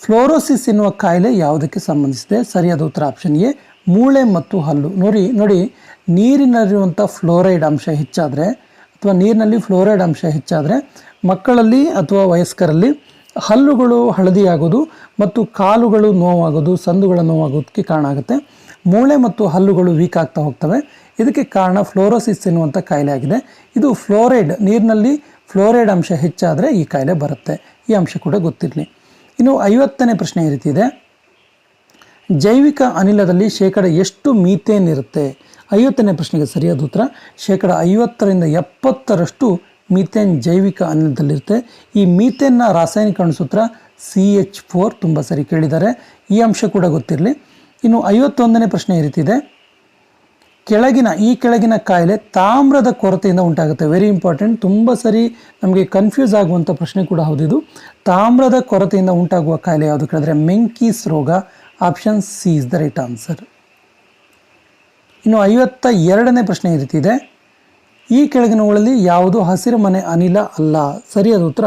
ಫ್ಲೋರೋಸಿಸ್ ಎನ್ನುವ ಕಾಯಿಲೆ ಯಾವುದಕ್ಕೆ ಸಂಬಂಧಿಸಿದೆ? ಸರಿಯಾದ ಉತ್ತರ ಆಪ್ಷನ್ ಎ ಮೂಳೆ ಮತ್ತು ಹಲ್ಲು. ನೋಡಿ, ನೀರಿನಲ್ಲಿರುವಂಥ ಫ್ಲೋರೈಡ್ ಅಂಶ ಹೆಚ್ಚಾದರೆ ಅಥವಾ ನೀರಿನಲ್ಲಿ ಫ್ಲೋರೈಡ್ ಅಂಶ ಹೆಚ್ಚಾದರೆ ಮಕ್ಕಳಲ್ಲಿ ಅಥವಾ ವಯಸ್ಕರಲ್ಲಿ ಹಲ್ಲುಗಳು ಹಳದಿಯಾಗೋದು ಮತ್ತು ಕಾಲುಗಳು ನೋವಾಗೋದು, ಸಂದುಗಳ ನೋವಾಗೋದಕ್ಕೆ ಕಾರಣ ಆಗುತ್ತೆ. ಮೂಳೆ ಮತ್ತು ಹಲ್ಲುಗಳು ವೀಕ್ ಆಗ್ತಾ ಹೋಗ್ತವೆ. ಇದಕ್ಕೆ ಕಾರಣ ಫ್ಲೋರೋಸಿಸ್ ಎನ್ನುವಂಥ ಕಾಯಿಲೆ ಆಗಿದೆ. ಇದು ನೀರಿನಲ್ಲಿ ಫ್ಲೋರೈಡ್ ಅಂಶ ಹೆಚ್ಚಾದರೆ ಈ ಕಾಯಿಲೆ ಬರುತ್ತೆ. ಈ ಅಂಶ ಕೂಡ ಗೊತ್ತಿರಲಿ. ಇನ್ನು 50ನೇ ಪ್ರಶ್ನೆ ಈ ರೀತಿ ಇದೆ, ಜೈವಿಕ ಅನಿಲದಲ್ಲಿ ಶೇಕಡ ಎಷ್ಟು ಮೀಥೇನ್ ಇರುತ್ತೆ? 50ನೇ ಪ್ರಶ್ನೆಗೆ ಸರಿಯಾದ ಉತ್ತರ 50% ಮೀಥೇನ್ ಜೈವಿಕ ಅನಿಲದಲ್ಲಿರುತ್ತೆ. ಈ ಮೀಥೇನ್ನ ರಾಸಾಯನಿಕ ಅಣುಸೂತ್ರ CH4. ತುಂಬ ಸರಿ ಕೇಳಿದ್ದಾರೆ. ಈ ಅಂಶ ಕೂಡ ಗೊತ್ತಿರಲಿ. ಇನ್ನು 51ನೇ ಪ್ರಶ್ನೆ ಈ ರೀತಿ ಇದೆ, ಈ ಕೆಳಗಿನ ಕಾಯಿಲೆ ತಾಮ್ರದ ಕೊರತೆಯಿಂದ ಉಂಟಾಗುತ್ತೆ. ವೆರಿ ಇಂಪಾರ್ಟೆಂಟ್, ತುಂಬ ಸರಿ ನಮಗೆ ಕನ್ಫ್ಯೂಸ್ ಆಗುವಂಥ ಪ್ರಶ್ನೆ ಕೂಡ ಹೌದಿದು. ತಾಮ್ರದ ಕೊರತೆಯಿಂದ ಉಂಟಾಗುವ ಕಾಯಿಲೆ ಯಾವುದು ಕೇಳಿದ್ರೆ ಮೆಂಕೀಸ್ ರೋಗ. Option C is the right answer. ಇನ್ನು 52ನೇ ಪ್ರಶ್ನೆ ಈ ರೀತಿ ಇದೆ, ಈ ಕೆಳಗಿನವುಗಳಲ್ಲಿ ಯಾವುದು ಹಸಿರು ಮನೆ ಅನಿಲ ಅಲ್ಲ? ಸರಿಯಾದ ಉತ್ತರ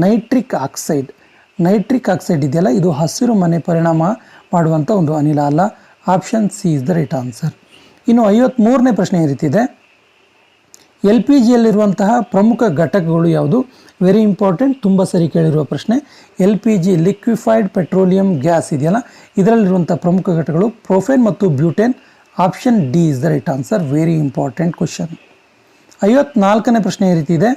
ನೈಟ್ರಿಕ್ ಆಕ್ಸೈಡ್. ನೈಟ್ರಿಕ್ ಆಕ್ಸೈಡ್ ಇದೆಯಲ್ಲ, ಇದು ಹಸಿರು ಮನೆ ಪರಿಣಾಮ ಮಾಡುವಂಥ ಒಂದು ಅನಿಲ ಅಲ್ಲ. Option C is the right answer. ಇನ್ನು 53ನೇ ಪ್ರಶ್ನೆ ಈ ರೀತಿ ಇದೆ, LPGಯಲ್ಲಿರುವಂತಹ ಪ್ರಮುಖ ಘಟಕಗಳು ಯಾವುದು? ವೆರಿ ಇಂಪಾರ್ಟೆಂಟ್, ತುಂಬ ಸರಿ ಕೇಳಿರುವ ಪ್ರಶ್ನೆ. LPG ಲಿಕ್ವಿಫೈಡ್ ಪೆಟ್ರೋಲಿಯಂ ಗ್ಯಾಸ್ ಇದೆಯಲ್ಲ, ಇದರಲ್ಲಿರುವಂಥ ಪ್ರಮುಖ ಘಟಕಗಳು ಪ್ರೊಫೇನ್ ಮತ್ತು butane. Option D is the right answer. Very important question. 54ನೇ ಪ್ರಶ್ನೆ ಈ ರೀತಿ ಇದೆ,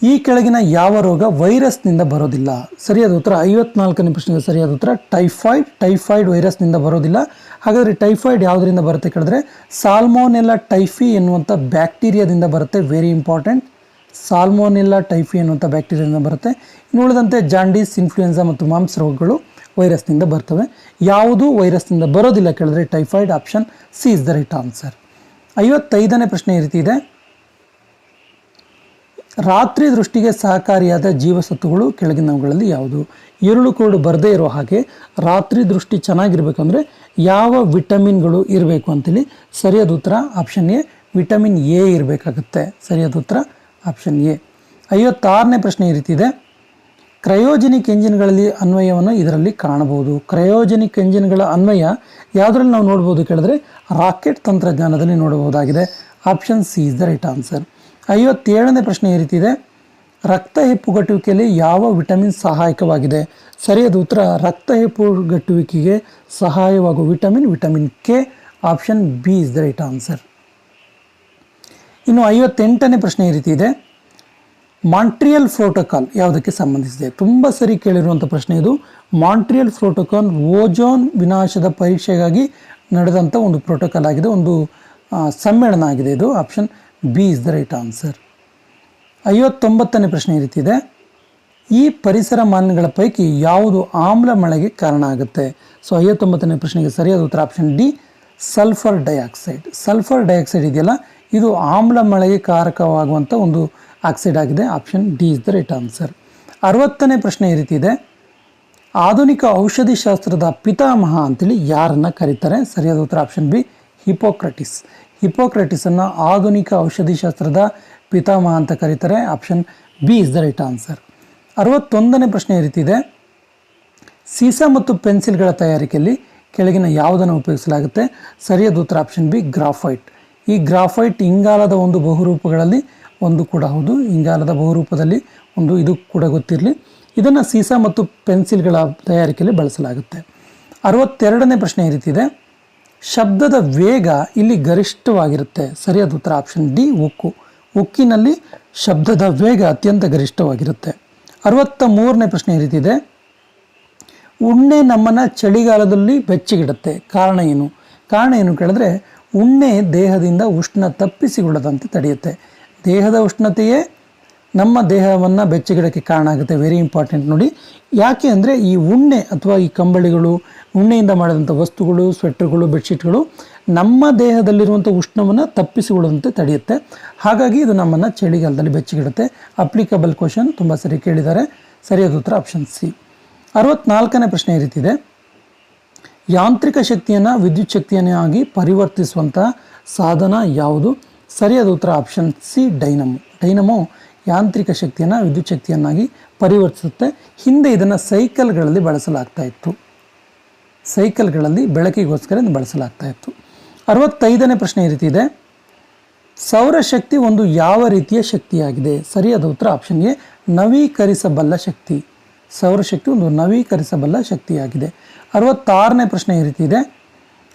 ಈ ಕೆಳಗಿನ ಯಾವ ರೋಗ ವೈರಸ್ನಿಂದ ಬರೋದಿಲ್ಲ? ಸರಿಯಾದ ಉತ್ತರ 54ನೇ ಪ್ರಶ್ನೆಗೆ ಸರಿಯಾದ ಉತ್ತರ ಟೈಫಾಯ್ಡ್ ವೈರಸ್ನಿಂದ ಬರೋದಿಲ್ಲ. ಹಾಗಾದರೆ ಟೈಫಾಯ್ಡ್ ಯಾವುದರಿಂದ ಬರುತ್ತೆ ಕೇಳಿದ್ರೆ ಸಾಲ್ಮೋನೆಲ್ಲಾ ಟೈಫಿ ಎನ್ನುವಂಥ ಬ್ಯಾಕ್ಟೀರಿಯಾದಿಂದ ಬರುತ್ತೆ. ವೆರಿ ಇಂಪಾರ್ಟೆಂಟ್, ಸಾಲ್ಮೋನೆಲ್ಲಾ ಟೈಫಿ ಎನ್ನುವಂಥ ಬ್ಯಾಕ್ಟೀರಿಯಾದಿಂದ ಬರುತ್ತೆ. ಇನ್ನು ಉಳಿದಂತೆ ಜಾಂಡೀಸ್, ಇನ್ಫ್ಲೂಯೆನ್ಸಾ ಮತ್ತು ಮಾಂಸ ರೋಗಗಳು ವೈರಸ್ನಿಂದ ಬರ್ತವೆ. ಯಾವುದು ವೈರಸ್ನಿಂದ ಬರೋದಿಲ್ಲ ಕೇಳಿದ್ರೆ typhoid. Option C is the right answer. 55ನೇ ಪ್ರಶ್ನೆ ಈ ರೀತಿ ಇದೆ, ರಾತ್ರಿ ದೃಷ್ಟಿಗೆ ಸಹಕಾರಿಯಾದ ಜೀವಸತ್ವಗಳು ಕೆಳಗಿನವುಗಳಲ್ಲಿ ಯಾವುದು? ഇരുಳು ಕುರುಡು ಬರದೇ ಇರೋ ಹಾಗೆ ರಾತ್ರಿ ದೃಷ್ಟಿ ಚೆನ್ನಾಗಿರ್ಬೇಕಂದ್ರೆ ಯಾವ ವಿಟಮಿನ್ಗಳು ಇರಬೇಕು ಅಂತೇಳಿ ಸರಿಯಾದ ಉತ್ತರ ಆಪ್ಷನ್ ಎ ವಿಟಮಿನ್ ಎ ಇರಬೇಕಾಗುತ್ತೆ. ಸರಿಯಾದ ಉತ್ತರ ಆಪ್ಷನ್ ಎ. 56ನೇ ಪ್ರಶ್ನೆ ಈ ರೀತಿ ಇದೆ, ಕ್ರಯೋಜೆನಿಕ್ ಎಂಜಿನ್ಗಳಲ್ಲಿ ಅನ್ವಯವನ್ನು ಇದರಲ್ಲಿ ಕಾಣಬಹುದು. ಕ್ರಯೋಜೆನಿಕ್ ಎಂಜಿನ್ಗಳ ಅನ್ವಯ ಯಾವುದರಲ್ಲಿ ನಾವು ನೋಡ್ಬೋದು ಕೇಳಿದ್ರೆ ರಾಕೆಟ್ ತಂತ್ರಜ್ಞಾನದಲ್ಲಿ ನೋಡಬಹುದಾಗಿದೆ. Option C is the right answer. 57ನೇ ಪ್ರಶ್ನೆ ಈ ರೀತಿ ಇದೆ, ರಕ್ತ ಹೆಪ್ಪುಗಟ್ಟುವಿಕೆಯಲ್ಲಿ ಯಾವ ವಿಟಮಿನ್ ಸಹಾಯಕವಾಗಿದೆ? ಸರಿಯಾದ ಉತ್ತರ ರಕ್ತ ಹೆಪ್ಪುಗಟ್ಟುವಿಕೆಗೆ ಸಹಾಯವಾಗುವ vitamin K. Option B is the right answer. ಇನ್ನು 58ನೇ ಪ್ರಶ್ನೆ ಈ ರೀತಿ ಇದೆ, ಮಾಂಟ್ರಿಯಲ್ ಪ್ರೋಟೋಕಾಲ್ ಯಾವುದಕ್ಕೆ ಸಂಬಂಧಿಸಿದೆ? ತುಂಬ ಸರಿ ಕೇಳಿರುವಂಥ ಪ್ರಶ್ನೆ ಇದು. ಮಾಂಟ್ರಿಯಲ್ ಪ್ರೋಟೋಕಾಲ್ ಓಜೋನ್ ವಿನಾಶದ ಪರೀಕ್ಷೆಗಾಗಿ ನಡೆದಂಥ ಒಂದು ಪ್ರೋಟೋಕಾಲ್ ಆಗಿದೆ, ಒಂದು ಸಮ್ಮೇಳನ ಆಗಿದೆ ಇದು. Option B is the right answer. 59ನೇ ಪ್ರಶ್ನೆ ಈ ರೀತಿ ಇದೆ, ಈ ಪರಿಸರ ಮಾಲಿನ್ಯಗಳ ಪೈಕಿ ಯಾವುದು ಆಮ್ಲ ಮಳೆಗೆ ಕಾರಣ ಆಗುತ್ತೆ? ಸೊ 59ನೇ ಪ್ರಶ್ನೆಗೆ ಸರಿಯಾದ ಉತ್ತರ option D sulphur dioxide. Sulphur dioxide ಇದೆಯಲ್ಲ, ಇದು ಆಮ್ಲ ಮಳೆಗೆ ಕಾರಕವಾಗುವಂಥ ಒಂದು ಆಕ್ಸೈಡ್ ಆಗಿದೆ. Option D is the right answer. 60ನೇ ಪ್ರಶ್ನೆ ಈ ರೀತಿ ಇದೆ, ಆಧುನಿಕ ಔಷಧಿ ಶಾಸ್ತ್ರದ ಪಿತಾಮಹ ಅಂತೇಳಿ ಯಾರನ್ನು ಕರೀತಾರೆ? ಸರಿಯಾದ ಉತ್ತರ ಆಪ್ಷನ್ ಬಿ ಹಿಪೋಕ್ರಟಿಸ್. ಹಿಪೋಕ್ರಟಿಸನ್ನು ಆಧುನಿಕ ಔಷಧಿ ಶಾಸ್ತ್ರದ ಪಿತಾಮಹ ಅಂತ ಕರೀತಾರೆ. Option B is the right answer. 61ನೇ ಪ್ರಶ್ನೆ ಈ ರೀತಿ ಇದೆ, ಸೀಸಾ ಮತ್ತು ಪೆನ್ಸಿಲ್ಗಳ ತಯಾರಿಕೆಯಲ್ಲಿ ಕೆಳಗಿನ ಯಾವುದನ್ನು ಉಪಯೋಗಿಸಲಾಗುತ್ತೆ? ಸರಿಯಾದ ಉತ್ತರ ಆಪ್ಷನ್ ಬಿ ಗ್ರಾಫೈಟ್. ಈ ಗ್ರಾಫೈಟ್ ಇಂಗಾಲದ ಒಂದು ಬಹುರೂಪಗಳಲ್ಲಿ ಒಂದು ಕೂಡ ಹೌದು. ಇಂಗಾಲದ ಬಹುರೂಪದಲ್ಲಿ ಒಂದು ಇದು ಕೂಡ ಗೊತ್ತಿರಲಿ. ಇದನ್ನು ಸೀಸಾ ಮತ್ತು ಪೆನ್ಸಿಲ್ಗಳ ತಯಾರಿಕೆಯಲ್ಲಿ ಬಳಸಲಾಗುತ್ತೆ. 62ನೇ ಪ್ರಶ್ನೆ ಈ ರೀತಿ ಇದೆ. ಶಬ್ದದ ವೇಗ ಇಲ್ಲಿ ಗರಿಷ್ಠವಾಗಿರುತ್ತೆ. ಸರಿಯಾದ ಉತ್ತರ ಆಪ್ಷನ್ ಡಿ ಉಕ್ಕು. ಉಕ್ಕಿನಲ್ಲಿ ಶಬ್ದದ ವೇಗ ಅತ್ಯಂತ ಗರಿಷ್ಠವಾಗಿರುತ್ತೆ. 63ನೇ ಪ್ರಶ್ನೆ ಈ ರೀತಿ ಇದೆ. ಉಣ್ಣೆ ನಮ್ಮನ್ನು ಚಳಿಗಾಲದಲ್ಲಿ ಬೆಚ್ಚಗಿಡುತ್ತೆ. ಕಾರಣ ಏನು? ಕಾರಣ ಏನು ಕೇಳಿದ್ರೆ ಉಣ್ಣೆ ದೇಹದಿಂದ ಉಷ್ಣ ತಪ್ಪಿಸಿಕೊಳ್ಳದಂತೆ ತಡೆಯುತ್ತೆ. ದೇಹದ ಉಷ್ಣತೆಯೇ ನಮ್ಮ ದೇಹವನ್ನು ಬೆಚ್ಚಗಿಡೋಕ್ಕೆ ಕಾರಣ ಆಗುತ್ತೆ. ವೆರಿ ಇಂಪಾರ್ಟೆಂಟ್ ನೋಡಿ. ಯಾಕೆ ಅಂದರೆ ಈ ಉಣ್ಣೆ ಅಥವಾ ಈ ಕಂಬಳಿಗಳು, ಉಣ್ಣೆಯಿಂದ ಮಾಡಿದಂಥ ವಸ್ತುಗಳು, ಸ್ವೆಟರ್ಗಳು, ಬೆಡ್ಶೀಟ್ಗಳು ನಮ್ಮ ದೇಹದಲ್ಲಿರುವಂಥ ಉಷ್ಣವನ್ನು ತಪ್ಪಿಸಿಕೊಳ್ಳದಂತೆ ತಡೆಯುತ್ತೆ. ಹಾಗಾಗಿ ಇದು ನಮ್ಮನ್ನು ಚಳಿಗಾಲದಲ್ಲಿ ಬೆಚ್ಚಗಿಡುತ್ತೆ. ಅಪ್ಲಿಕಬಲ್ ಕ್ವಶನ್, ತುಂಬ ಸರಿ ಕೇಳಿದ್ದಾರೆ. ಸರಿಯಾದ ಉತ್ತರ ಆಪ್ಷನ್ ಸಿ. 64ನೇ ಪ್ರಶ್ನೆ ಈ ರೀತಿ ಇದೆ. ಯಾಂತ್ರಿಕ ಶಕ್ತಿಯನ್ನು ವಿದ್ಯುತ್ ಶಕ್ತಿಯನ್ನಾಗಿ ಪರಿವರ್ತಿಸುವಂತಹ ಸಾಧನ ಯಾವುದು? ಸರಿಯಾದ ಉತ್ತರ ಆಪ್ಷನ್ ಸಿ ಡೈನಮೋ. ಡೈನಮೋ ಯಾಂತ್ರಿಕ ಶಕ್ತಿಯನ್ನು ವಿದ್ಯುತ್ ಶಕ್ತಿಯನ್ನಾಗಿ ಪರಿವರ್ತಿಸುತ್ತೆ. ಹಿಂದೆ ಇದನ್ನು ಸೈಕಲ್ಗಳಲ್ಲಿ ಬಳಸಲಾಗ್ತಾ ಇತ್ತು. ಸೈಕಲ್ಗಳಲ್ಲಿ ಬೆಳಕಿಗೋಸ್ಕರ ಬಳಸಲಾಗ್ತಾ ಇತ್ತು. 65ನೇ ಪ್ರಶ್ನೆ ಈ ರೀತಿ ಇದೆ. ಸೌರಶಕ್ತಿ ಒಂದು ಯಾವ ರೀತಿಯ ಶಕ್ತಿಯಾಗಿದೆ? ಸರಿಯಾದ ಉತ್ತರ ಆಪ್ಷನ್ ಎ ನವೀಕರಿಸಬಲ್ಲ ಶಕ್ತಿ. ಸೌರಶಕ್ತಿ ಒಂದು ನವೀಕರಿಸಬಲ್ಲ ಶಕ್ತಿಯಾಗಿದೆ. 66ನೇ ಪ್ರಶ್ನೆ ಈ ರೀತಿ ಇದೆ.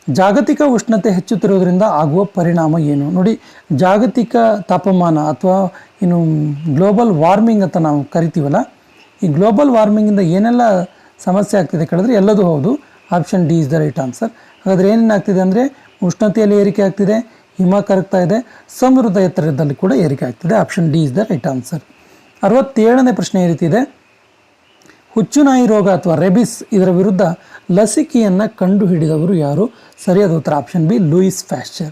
ಜಾಗತಿಕ ಉಷ್ಣತೆ ಹೆಚ್ಚುತ್ತಿರುವುದರಿಂದ ಆಗುವ ಪರಿಣಾಮ ಏನು? ನೋಡಿ, ಜಾಗತಿಕ ತಾಪಮಾನ ಅಥವಾ ಇನ್ನು ಗ್ಲೋಬಲ್ ವಾರ್ಮಿಂಗ್ ಅಂತ ನಾವು ಕರಿತೀವಲ್ಲ, ಈ ಗ್ಲೋಬಲ್ ವಾರ್ಮಿಂಗಿಂದ ಏನೆಲ್ಲ ಸಮಸ್ಯೆ ಆಗ್ತಿದೆ ಕೇಳಿದ್ರೆ ಎಲ್ಲದೂ ಹೌದು. Option D is the right answer. ಹಾಗಾದರೆ ಏನೇನಾಗ್ತಿದೆ ಅಂದರೆ ಉಷ್ಣತೆಯಲ್ಲಿ ಏರಿಕೆ ಆಗ್ತಿದೆ, ಹಿಮ ಕರಗ್ತಾ ಇದೆ, ಸಮುದ್ರದ ಎತ್ತರದಲ್ಲಿ ಕೂಡ ಏರಿಕೆ ಆಗ್ತಿದೆ. Option D is the right answer. 67ನೇ ಪ್ರಶ್ನೆ ಈ ರೀತಿ ಇದೆ. ಹುಚ್ಚುನಾಯಿ ರೋಗ ಅಥವಾ ರೆಬಿಸ್ ಇದರ ವಿರುದ್ಧ ಲಸಿಕೆಯನ್ನು ಕಂಡುಹಿಡಿದವರು ಯಾರು? ಸರಿಯಾದ ಉತ್ತರ option B Louis Pasteur.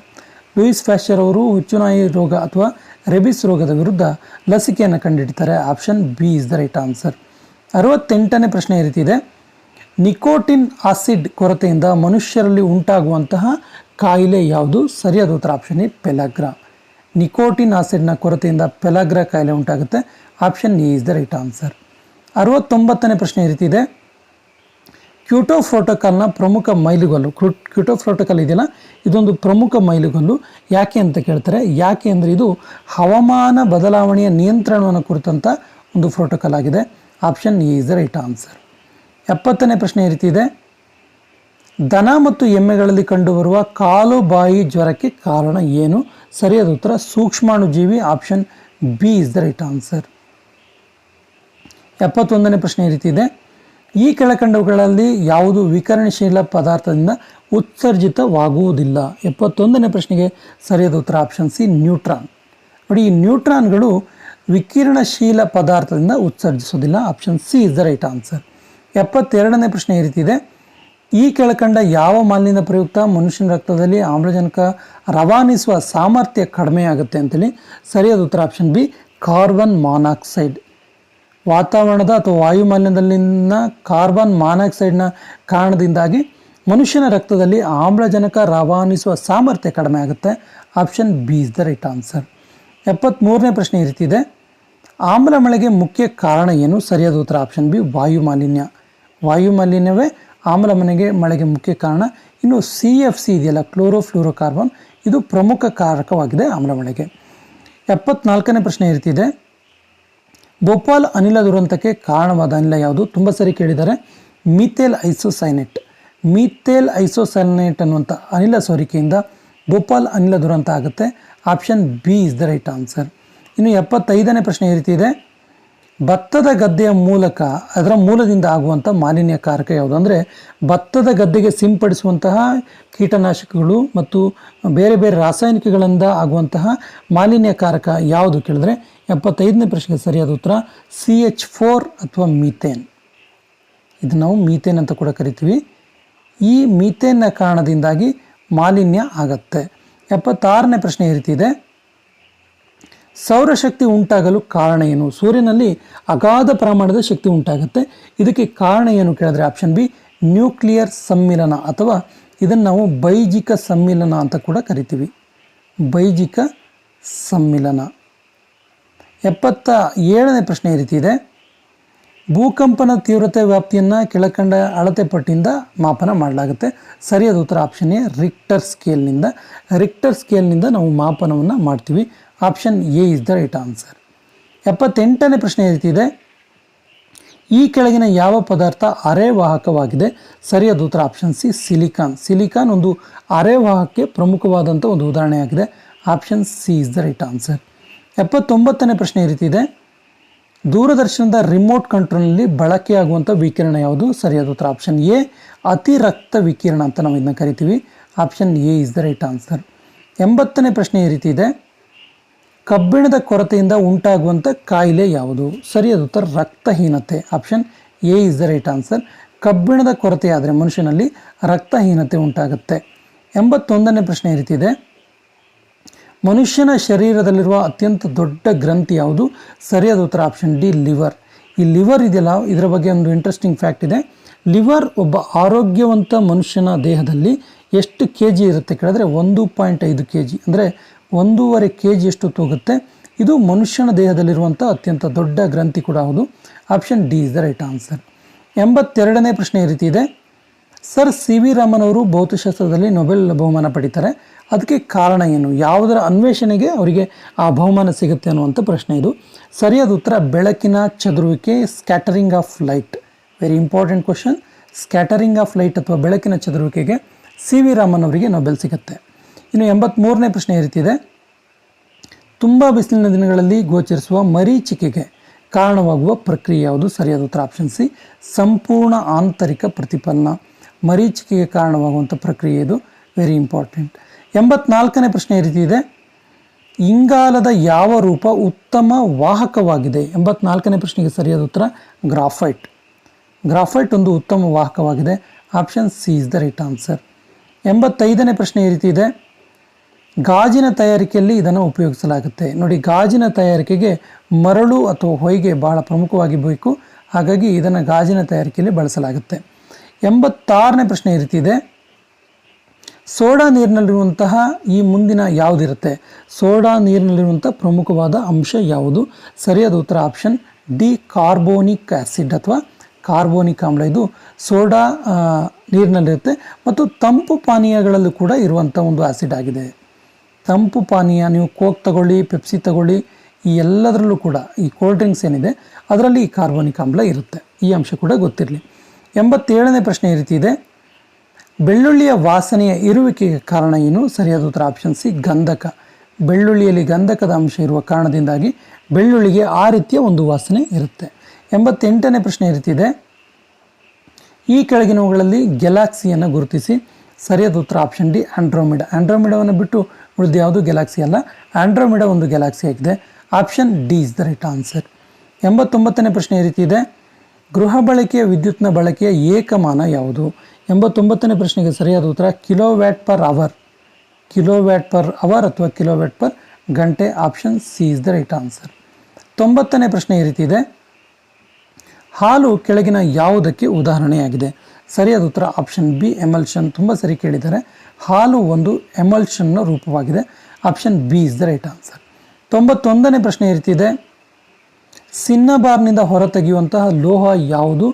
Louis Pasteur ಅವರು ಹುಚ್ಚುನಾಯಿ ರೋಗ ಅಥವಾ ರೆಬಿಸ್ ರೋಗದ ವಿರುದ್ಧ ಲಸಿಕೆಯನ್ನು ಕಂಡುಹಿಡಿತಾರೆ. Option B is the right answer. 68ನೇ ಪ್ರಶ್ನೆ ಈ ರೀತಿ ಇದೆ. ನಿಕೋಟಿನ್ ಆಸಿಡ್ ಕೊರತೆಯಿಂದ ಮನುಷ್ಯರಲ್ಲಿ ಉಂಟಾಗುವಂತಹ ಕಾಯಿಲೆ ಯಾವುದು? ಸರಿಯಾದ ಉತ್ತರ ಆಪ್ಷನ್ ಎ ಪೆಲಾಗ್ರಾ. ನಿಕೋಟಿನ್ ಆಸಿಡ್ನ ಕೊರತೆಯಿಂದ ಪೆಲಾಗ್ರಾ ಕಾಯಿಲೆ ಉಂಟಾಗುತ್ತೆ. Option A is the right answer. 69ನೇ ಪ್ರಶ್ನೆ ಈ ರೀತಿ ಇದೆ. ಕ್ಯೋಟೋ ಪ್ರೋಟೋಕಾಲ್ನ ಪ್ರಮುಖ ಮೈಲುಗಲ್ಲು. ಕ್ಯೋಟೋ ಪ್ರೋಟೋಕಾಲ್ ಇದೆಯಲ್ಲ, ಇದೊಂದು ಪ್ರಮುಖ ಮೈಲುಗಲ್ಲು. ಯಾಕೆ ಅಂತ ಕೇಳ್ತಾರೆ. ಯಾಕೆ ಅಂದರೆ ಇದು ಹವಾಮಾನ ಬದಲಾವಣೆಯ ನಿಯಂತ್ರಣವನ್ನು ಕುರಿತಂಥ ಒಂದು ಪ್ರೋಟೋಕಾಲ್ ಆಗಿದೆ. Option A is the right answer. 70ನೇ ಪ್ರಶ್ನೆ ಈ ರೀತಿ ಇದೆ. ದನ ಮತ್ತು ಎಮ್ಮೆಗಳಲ್ಲಿ ಕಂಡುಬರುವ ಕಾಲು ಬಾಯಿ ಜ್ವರಕ್ಕೆ ಕಾರಣ ಏನು? ಸರಿಯಾದ ಉತ್ತರ ಸೂಕ್ಷ್ಮಾಣುಜೀವಿ. Option B is the right answer. 71ನೇ ಪ್ರಶ್ನೆ ಈ ರೀತಿ ಇದೆ. ಈ ಕೆಳಕಂಡವುಗಳಲ್ಲಿ ಯಾವುದು ವಿಕಿರಣಶೀಲ ಪದಾರ್ಥದಿಂದ ಉತ್ಸರ್ಜಿತವಾಗುವುದಿಲ್ಲ? 71ನೇ ಪ್ರಶ್ನೆಗೆ ಸರಿಯಾದ ಉತ್ತರ ಆಪ್ಷನ್ ಸಿ ನ್ಯೂಟ್ರಾನ್. ನೋಡಿ, ಈ ನ್ಯೂಟ್ರಾನ್ಗಳು ವಿಕಿರಣಶೀಲ ಪದಾರ್ಥದಿಂದ ಉತ್ಸರ್ಜಿಸೋದಿಲ್ಲ. Option C is the right answer. 72ನೇ ಪ್ರಶ್ನೆ ಈ ರೀತಿ ಇದೆ. ಈ ಕೆಳಕಂಡ ಯಾವ ಮಾಲಿನ್ಯ ಪ್ರಯುಕ್ತ ಮನುಷ್ಯನ ರಕ್ತದಲ್ಲಿ ಆಮ್ಲಜನಕ ರವಾನಿಸುವ ಸಾಮರ್ಥ್ಯ ಕಡಿಮೆಯಾಗುತ್ತೆ ಅಂತೇಳಿ? ಸರಿಯಾದ ಉತ್ತರ ಆಪ್ಷನ್ ಬಿ ಕಾರ್ಬನ್ ಮಾನಾಕ್ಸೈಡ್. ವಾತಾವರಣದ ಅಥವಾ ವಾಯುಮಾಲಿನ್ಯದಲ್ಲಿನ ಕಾರ್ಬನ್ ಮಾನಾಕ್ಸೈಡ್ನ ಕಾರಣದಿಂದಾಗಿ ಮನುಷ್ಯನ ರಕ್ತದಲ್ಲಿ ಆಮ್ಲಜನಕ ರವಾನಿಸುವ ಸಾಮರ್ಥ್ಯ ಕಡಿಮೆ ಆಗುತ್ತೆ. Option B is the right answer. 73ನೇ ಪ್ರಶ್ನೆ ಈ ರೀತಿ ಇದೆ. ಆಮ್ಲ ಮಳೆಗೆ ಮುಖ್ಯ ಕಾರಣ ಏನು? ಸರಿಯಾದ ಉತ್ತರ ಆಪ್ಷನ್ ಬಿ ವಾಯು ಮಾಲಿನ್ಯ. ವಾಯು ಮಾಲಿನ್ಯವೇ ಆಮ್ಲ ಮಳೆಗೆ ಮುಖ್ಯ ಕಾರಣ. ಇನ್ನು CFC ಇದೆಯಲ್ಲ, ಕ್ಲೋರೋಫ್ಲೂರೋಕಾರ್ಬನ್, ಇದು ಪ್ರಮುಖ ಕಾರಕವಾಗಿದೆ ಆಮ್ಲ ಮಳೆಗೆ. 74ನೇ ಪ್ರಶ್ನೆ ಈ ರೀತಿ ಇದೆ. ಭೋಪಾಲ್ ಅನಿಲ ದುರಂತಕ್ಕೆ ಕಾರಣವಾದ ಅನಿಲ ಯಾವುದು? ತುಂಬ ಸರಿ ಕೇಳಿದ್ದಾರೆ. Methyl isocyanate. ಮೀಥೇಲ್ ಐಸೋಸೈನೇಟ್ ಅನ್ನುವಂಥ ಅನಿಲ ಸೋರಿಕೆಯಿಂದ ಭೋಪಾಲ್ ಅನಿಲ ದುರಂತ ಆಗುತ್ತೆ. Option B is the right answer. ಇನ್ನು 75ನೇ ಪ್ರಶ್ನೆ ಈ ರೀತಿ ಇದೆ. ಭತ್ತದ ಗದ್ದೆಯ ಮೂಲಕ ಅದರ ಮೂಲದಿಂದ ಆಗುವಂಥ ಮಾಲಿನ್ಯಕಾರಕ ಯಾವುದು? ಅಂದರೆ ಭತ್ತದ ಗದ್ದೆಗೆ ಸಿಂಪಡಿಸುವಂತಹ ಕೀಟನಾಶಕಗಳು ಮತ್ತು ಬೇರೆ ಬೇರೆ ರಾಸಾಯನಿಕಗಳಿಂದ ಆಗುವಂತಹ ಮಾಲಿನ್ಯಕಾರಕ ಯಾವುದು ಕೇಳಿದ್ರೆ 75ನೇ ಪ್ರಶ್ನೆಗೆ ಸರಿಯಾದ ಉತ್ತರ CH4 ಅಥವಾ ಮೀಥೇನ್. ಇದು ನಾವು ಮೀಥೇನ್ ಅಂತ ಕೂಡ ಕರಿತೀವಿ. ಈ ಮೀಥೇನ್ನ ಕಾರಣದಿಂದಾಗಿ ಮಾಲಿನ್ಯ ಆಗತ್ತೆ. 76ನೇ ಪ್ರಶ್ನೆ ಈ ರೀತಿ ಇದೆ. ಸೌರಶಕ್ತಿ ಉಂಟಾಗಲು ಕಾರಣ ಏನು? ಸೂರ್ಯನಲ್ಲಿ ಅಗಾಧ ಪ್ರಮಾಣದ ಶಕ್ತಿ ಉಂಟಾಗುತ್ತೆ. ಇದಕ್ಕೆ ಕಾರಣ ಏನು ಕೇಳಿದ್ರೆ ಆಪ್ಷನ್ ಬಿ ನ್ಯೂಕ್ಲಿಯರ್ ಸಮ್ಮಿಲನ, ಅಥವಾ ಇದನ್ನು ನಾವು ಬೈಜಿಕ ಸಮ್ಮಿಲನ ಅಂತ ಕೂಡ ಕರಿತೀವಿ. ಬೈಜಿಕ ಸಮ್ಮಿಲನ. 77ನೇ ಪ್ರಶ್ನೆ ಈ ರೀತಿ ಇದೆ. ಭೂಕಂಪನ ತೀವ್ರತೆ ವ್ಯಾಪ್ತಿಯನ್ನು ಕೆಳಕಂಡ ಅಳತೆ ಪಟ್ಟಿಯಿಂದ ಮಾಪನ ಮಾಡಲಾಗುತ್ತೆ. ಸರಿಯಾದ ಉತ್ತರ ಆಪ್ಷನ್ ಎ, ರಿಕ್ಟರ್ ಸ್ಕೇಲ್ನಿಂದ ನಾವು ಮಾಪನವನ್ನು ಮಾಡ್ತೀವಿ. Option A is the right answer. 78ನೇ ಪ್ರಶ್ನೆ ಈ ರೀತಿ ಇದೆ, ಈ ಕೆಳಗಿನ ಯಾವ ಪದಾರ್ಥ ಅರೆವಾಹಕವಾಗಿದೆ? ಸರಿಯಾದ ಉತ್ತರ ಆಪ್ಷನ್ ಸಿ, ಸಿಲಿಕಾನ್ ಒಂದು ಅರೆವಾಹಕಕ್ಕೆ ಪ್ರಮುಖವಾದಂಥ ಒಂದು ಉದಾಹರಣೆಯಾಗಿದೆ. Option C is the right answer. 79ನೇ ಪ್ರಶ್ನೆ ಈ ರೀತಿ ಇದೆ, ದೂರದರ್ಶನದ ರಿಮೋಟ್ ಕಂಟ್ರೋಲ್ನಲ್ಲಿ ಬಳಕೆಯಾಗುವಂಥ ವಿಕಿರಣ ಯಾವುದು? ಸರಿಯಾದ ಉತ್ತರ ಆಪ್ಷನ್ ಎ, ಅತಿರಕ್ತ ವಿಕಿರಣ ಅಂತ ನಾವು ಇದನ್ನ ಕರಿತೀವಿ. Option A is the right answer. 80ನೇ ಪ್ರಶ್ನೆ ಈ ರೀತಿ ಇದೆ, ಕಬ್ಬಿಣದ ಕೊರತೆಯಿಂದ ಉಂಟಾಗುವಂಥ ಕಾಯಿಲೆ ಯಾವುದು? ಸರಿಯಾದ ಉತ್ತರ ರಕ್ತಹೀನತೆ. Option A is the right answer. ಕಬ್ಬಿಣದ ಕೊರತೆ ಆದರೆ ಮನುಷ್ಯನಲ್ಲಿ ರಕ್ತಹೀನತೆ ಉಂಟಾಗುತ್ತೆ. 81ನೇ ಪ್ರಶ್ನೆ ಈ ರೀತಿ ಇದೆ, ಮನುಷ್ಯನ ಶರೀರದಲ್ಲಿರುವ ಅತ್ಯಂತ ದೊಡ್ಡ ಗ್ರಂಥಿ ಯಾವುದು? ಸರಿಯಾದ ಉತ್ತರ ಆಪ್ಷನ್ ಡಿ, ಲಿವರ್. ಈ ಲಿವರ್ ಇದೆಯಲ್ಲ, ಇದರ ಬಗ್ಗೆ ಒಂದು ಇಂಟ್ರೆಸ್ಟಿಂಗ್ ಫ್ಯಾಕ್ಟ್ ಇದೆ. ಲಿವರ್ ಒಬ್ಬ ಆರೋಗ್ಯವಂತ ಮನುಷ್ಯನ ದೇಹದಲ್ಲಿ ಎಷ್ಟು ಕೆ ಜಿ ಇರುತ್ತೆ ಕೇಳಿದ್ರೆ 1.5 kg, ಅಂದರೆ 1.5 kg ಅಷ್ಟು ತೂಗುತ್ತೆ. ಇದು ಮನುಷ್ಯನ ದೇಹದಲ್ಲಿರುವಂಥ ಅತ್ಯಂತ ದೊಡ್ಡ ಗ್ರಂಥಿ ಕೂಡ ಹೌದು. Option D is the right answer. 82ನೇ ಪ್ರಶ್ನೆ ಈ ರೀತಿ ಇದೆ, ಸರ್ ಸಿ ವಿ ರಾಮನ್ ಅವರು ಭೌತಶಾಸ್ತ್ರದಲ್ಲಿ ನೊಬೆಲ್ ಬಹುಮಾನ ಪಡೀತಾರೆ, ಅದಕ್ಕೆ ಕಾರಣ ಏನು? ಯಾವುದರ ಅನ್ವೇಷಣೆಗೆ ಅವರಿಗೆ ಆ ಬಹುಮಾನ ಸಿಗುತ್ತೆ ಅನ್ನುವಂಥ ಪ್ರಶ್ನೆ ಇದು. ಸರಿಯಾದ ಉತ್ತರ ಬೆಳಕಿನ ಚದುರುವಿಕೆ, scattering of light. Very important question. Scattering of light ಅಥವಾ ಬೆಳಕಿನ ಚದುರುವಿಕೆಗೆ ಸಿ ವಿ ರಾಮನ್ ಅವರಿಗೆ ನೊಬೆಲ್ ಸಿಗುತ್ತೆ. ಇನ್ನು 83ನೇ ಪ್ರಶ್ನೆ ಈ ರೀತಿ ಇದೆ, ತುಂಬ ಬಿಸಿಲಿನ ದಿನಗಳಲ್ಲಿ ಗೋಚರಿಸುವ ಮರೀಚಿಕೆಗೆ ಕಾರಣವಾಗುವ ಪ್ರಕ್ರಿಯೆ ಯಾವುದು? ಸರಿಯಾದ ಉತ್ತರ ಆಪ್ಷನ್ ಸಿ, ಸಂಪೂರ್ಣ ಆಂತರಿಕ ಪ್ರತಿಫಲನ. ಮರೀಚಿಕೆಗೆ ಕಾರಣವಾಗುವಂಥ ಪ್ರಕ್ರಿಯೆ ಇದು. Very important. 84ನೇ ಪ್ರಶ್ನೆ ಈ ರೀತಿ ಇದೆ, ಇಂಗಾಲದ ಯಾವ ರೂಪ ಉತ್ತಮ ವಾಹಕವಾಗಿದೆ? 84ನೇ ಪ್ರಶ್ನೆಗೆ ಸರಿಯಾದ ಉತ್ತರ ಗ್ರಾಫೈಟ್ ಒಂದು ಉತ್ತಮ ವಾಹಕವಾಗಿದೆ. Option C is the right answer. 85ನೇ ಪ್ರಶ್ನೆ ಈ ರೀತಿ ಇದೆ, ಗಾಜಿನ ತಯಾರಿಕೆಯಲ್ಲಿ ಇದನ್ನು ಉಪಯೋಗಿಸಲಾಗುತ್ತೆ. ನೋಡಿ, ಗಾಜಿನ ತಯಾರಿಕೆಗೆ ಮರಳು ಅಥವಾ ಹೊಯ್ಗೆ ಬಹಳ ಪ್ರಮುಖವಾಗಿ ಬೇಕು, ಹಾಗಾಗಿ ಇದನ್ನು ಗಾಜಿನ ತಯಾರಿಕೆಯಲ್ಲಿ ಬಳಸಲಾಗುತ್ತೆ. 86ನೇ ಪ್ರಶ್ನೆ ಈ ರೀತಿ ಇದೆ, ಸೋಡಾ ನೀರಿನಲ್ಲಿರುವಂತಹ ಈ ಮುಂದಿನ ಯಾವುದಿರುತ್ತೆ? ಸೋಡಾ ನೀರಿನಲ್ಲಿರುವಂಥ ಪ್ರಮುಖವಾದ ಅಂಶ ಯಾವುದು? ಸರಿಯಾದ ಉತ್ತರ ಆಪ್ಷನ್ ಡಿ, ಕಾರ್ಬೋನಿಕ್ ಆ್ಯಸಿಡ್ ಅಥವಾ ಕಾರ್ಬೋನಿಕ್ ಆಮ್ಲ. ಇದು ಸೋಡಾ ನೀರಿನಲ್ಲಿರುತ್ತೆ ಮತ್ತು ತಂಪು ಪಾನೀಯಗಳಲ್ಲೂ ಕೂಡ ಇರುವಂಥ ಒಂದು ಆ್ಯಸಿಡ್ ಆಗಿದೆ. ತಂಪು ಪಾನೀಯ, ನೀವು ಕೋಕ್ ತಗೊಳ್ಳಿ, ಪೆಪ್ಸಿ ತಗೊಳ್ಳಿ, ಈ ಎಲ್ಲದರಲ್ಲೂ ಕೂಡ ಈ ಕೋಲ್ಡ್ ಡ್ರಿಂಕ್ಸ್ ಏನಿದೆ ಅದರಲ್ಲಿ ಈ ಕಾರ್ಬೋನಿಕ್ ಆಮ್ಲ ಇರುತ್ತೆ. ಈ ಅಂಶ ಕೂಡ ಗೊತ್ತಿರಲಿ. 87ನೇ ಪ್ರಶ್ನೆ ಈ ರೀತಿ ಇದೆ, ಬೆಳ್ಳುಳ್ಳಿಯ ವಾಸನೆಯ ಇರುವಿಕೆಗೆ ಕಾರಣ ಏನು? ಸರಿಯಾದ ಉತ್ತರ ಆಪ್ಷನ್ ಸಿ, ಗಂಧಕ. ಬೆಳ್ಳುಳ್ಳಿಯಲ್ಲಿ ಗಂಧಕದ ಅಂಶ ಇರುವ ಕಾರಣದಿಂದಾಗಿ ಬೆಳ್ಳುಳ್ಳಿಗೆ ಆ ರೀತಿಯ ಒಂದು ವಾಸನೆ ಇರುತ್ತೆ. 88ನೇ ಪ್ರಶ್ನೆ ಈ ರೀತಿ ಇದೆ, ಈ ಕೆಳಗಿನವುಗಳಲ್ಲಿ ಗ್ಯಾಲಕ್ಸಿಯನ್ನು ಗುರುತಿಸಿ. ಸರಿಯಾದ ಉತ್ತರ ಆಪ್ಷನ್ ಡಿ, ಆಂಡ್ರೋಮಿಡಾ. ಆಂಡ್ರೋಮಿಡಾವನ್ನು ಬಿಟ್ಟು ಉಳಿದ ಯಾವುದು ಗ್ಯಾಲಕ್ಸಿ ಅಲ್ಲ, ಆಂಡ್ರೋಮಿಡಾ ಒಂದು ಗ್ಯಾಲಕ್ಸಿ ಆಗಿದೆ. Option D is the right answer. 89ನೇ ಪ್ರಶ್ನೆ ಈ ರೀತಿ ಇದೆ, ಗೃಹ ಬಳಕೆಯ ವಿದ್ಯುತ್ನ ಬಳಕೆಯ ಏಕಮಾನ ಯಾವುದು? 89ನೇ ಪ್ರಶ್ನೆಗೆ ಸರಿಯಾದ ಉತ್ತರ ಕಿಲೋವ್ಯಾಟ್ ಪರ್ ಅವರ್ ಅಥವಾ ಕಿಲೋವ್ಯಾಟ್ ಪರ್ ಗಂಟೆ. Option C is the right answer. 90ನೇ ಪ್ರಶ್ನೆ ಈ ರೀತಿ ಇದೆ, ಹಾಲು ಕೆಳಗಿನ ಯಾವುದಕ್ಕೆ ಉದಾಹರಣೆಯಾಗಿದೆ? ಸರಿಯಾದ ಉತ್ತರ ಆಪ್ಷನ್ ಬಿ, ಎಮಲ್ಷನ್. ತುಂಬ ಸರಿ ಕೇಳಿದ್ದಾರೆ. ಹಾಲು ಒಂದು ಎಮಲ್ಷನ್ನ ರೂಪವಾಗಿದೆ. Option B is the right answer. 91ನೇ ಪ್ರಶ್ನೆ ಈ ರೀತಿ ಇದೆ, ಸಿನ್ನಬಾರ್ನಿಂದ ಹೊರತೆಗೆಯುವಂತಹ ಲೋಹ ಯಾವುದು?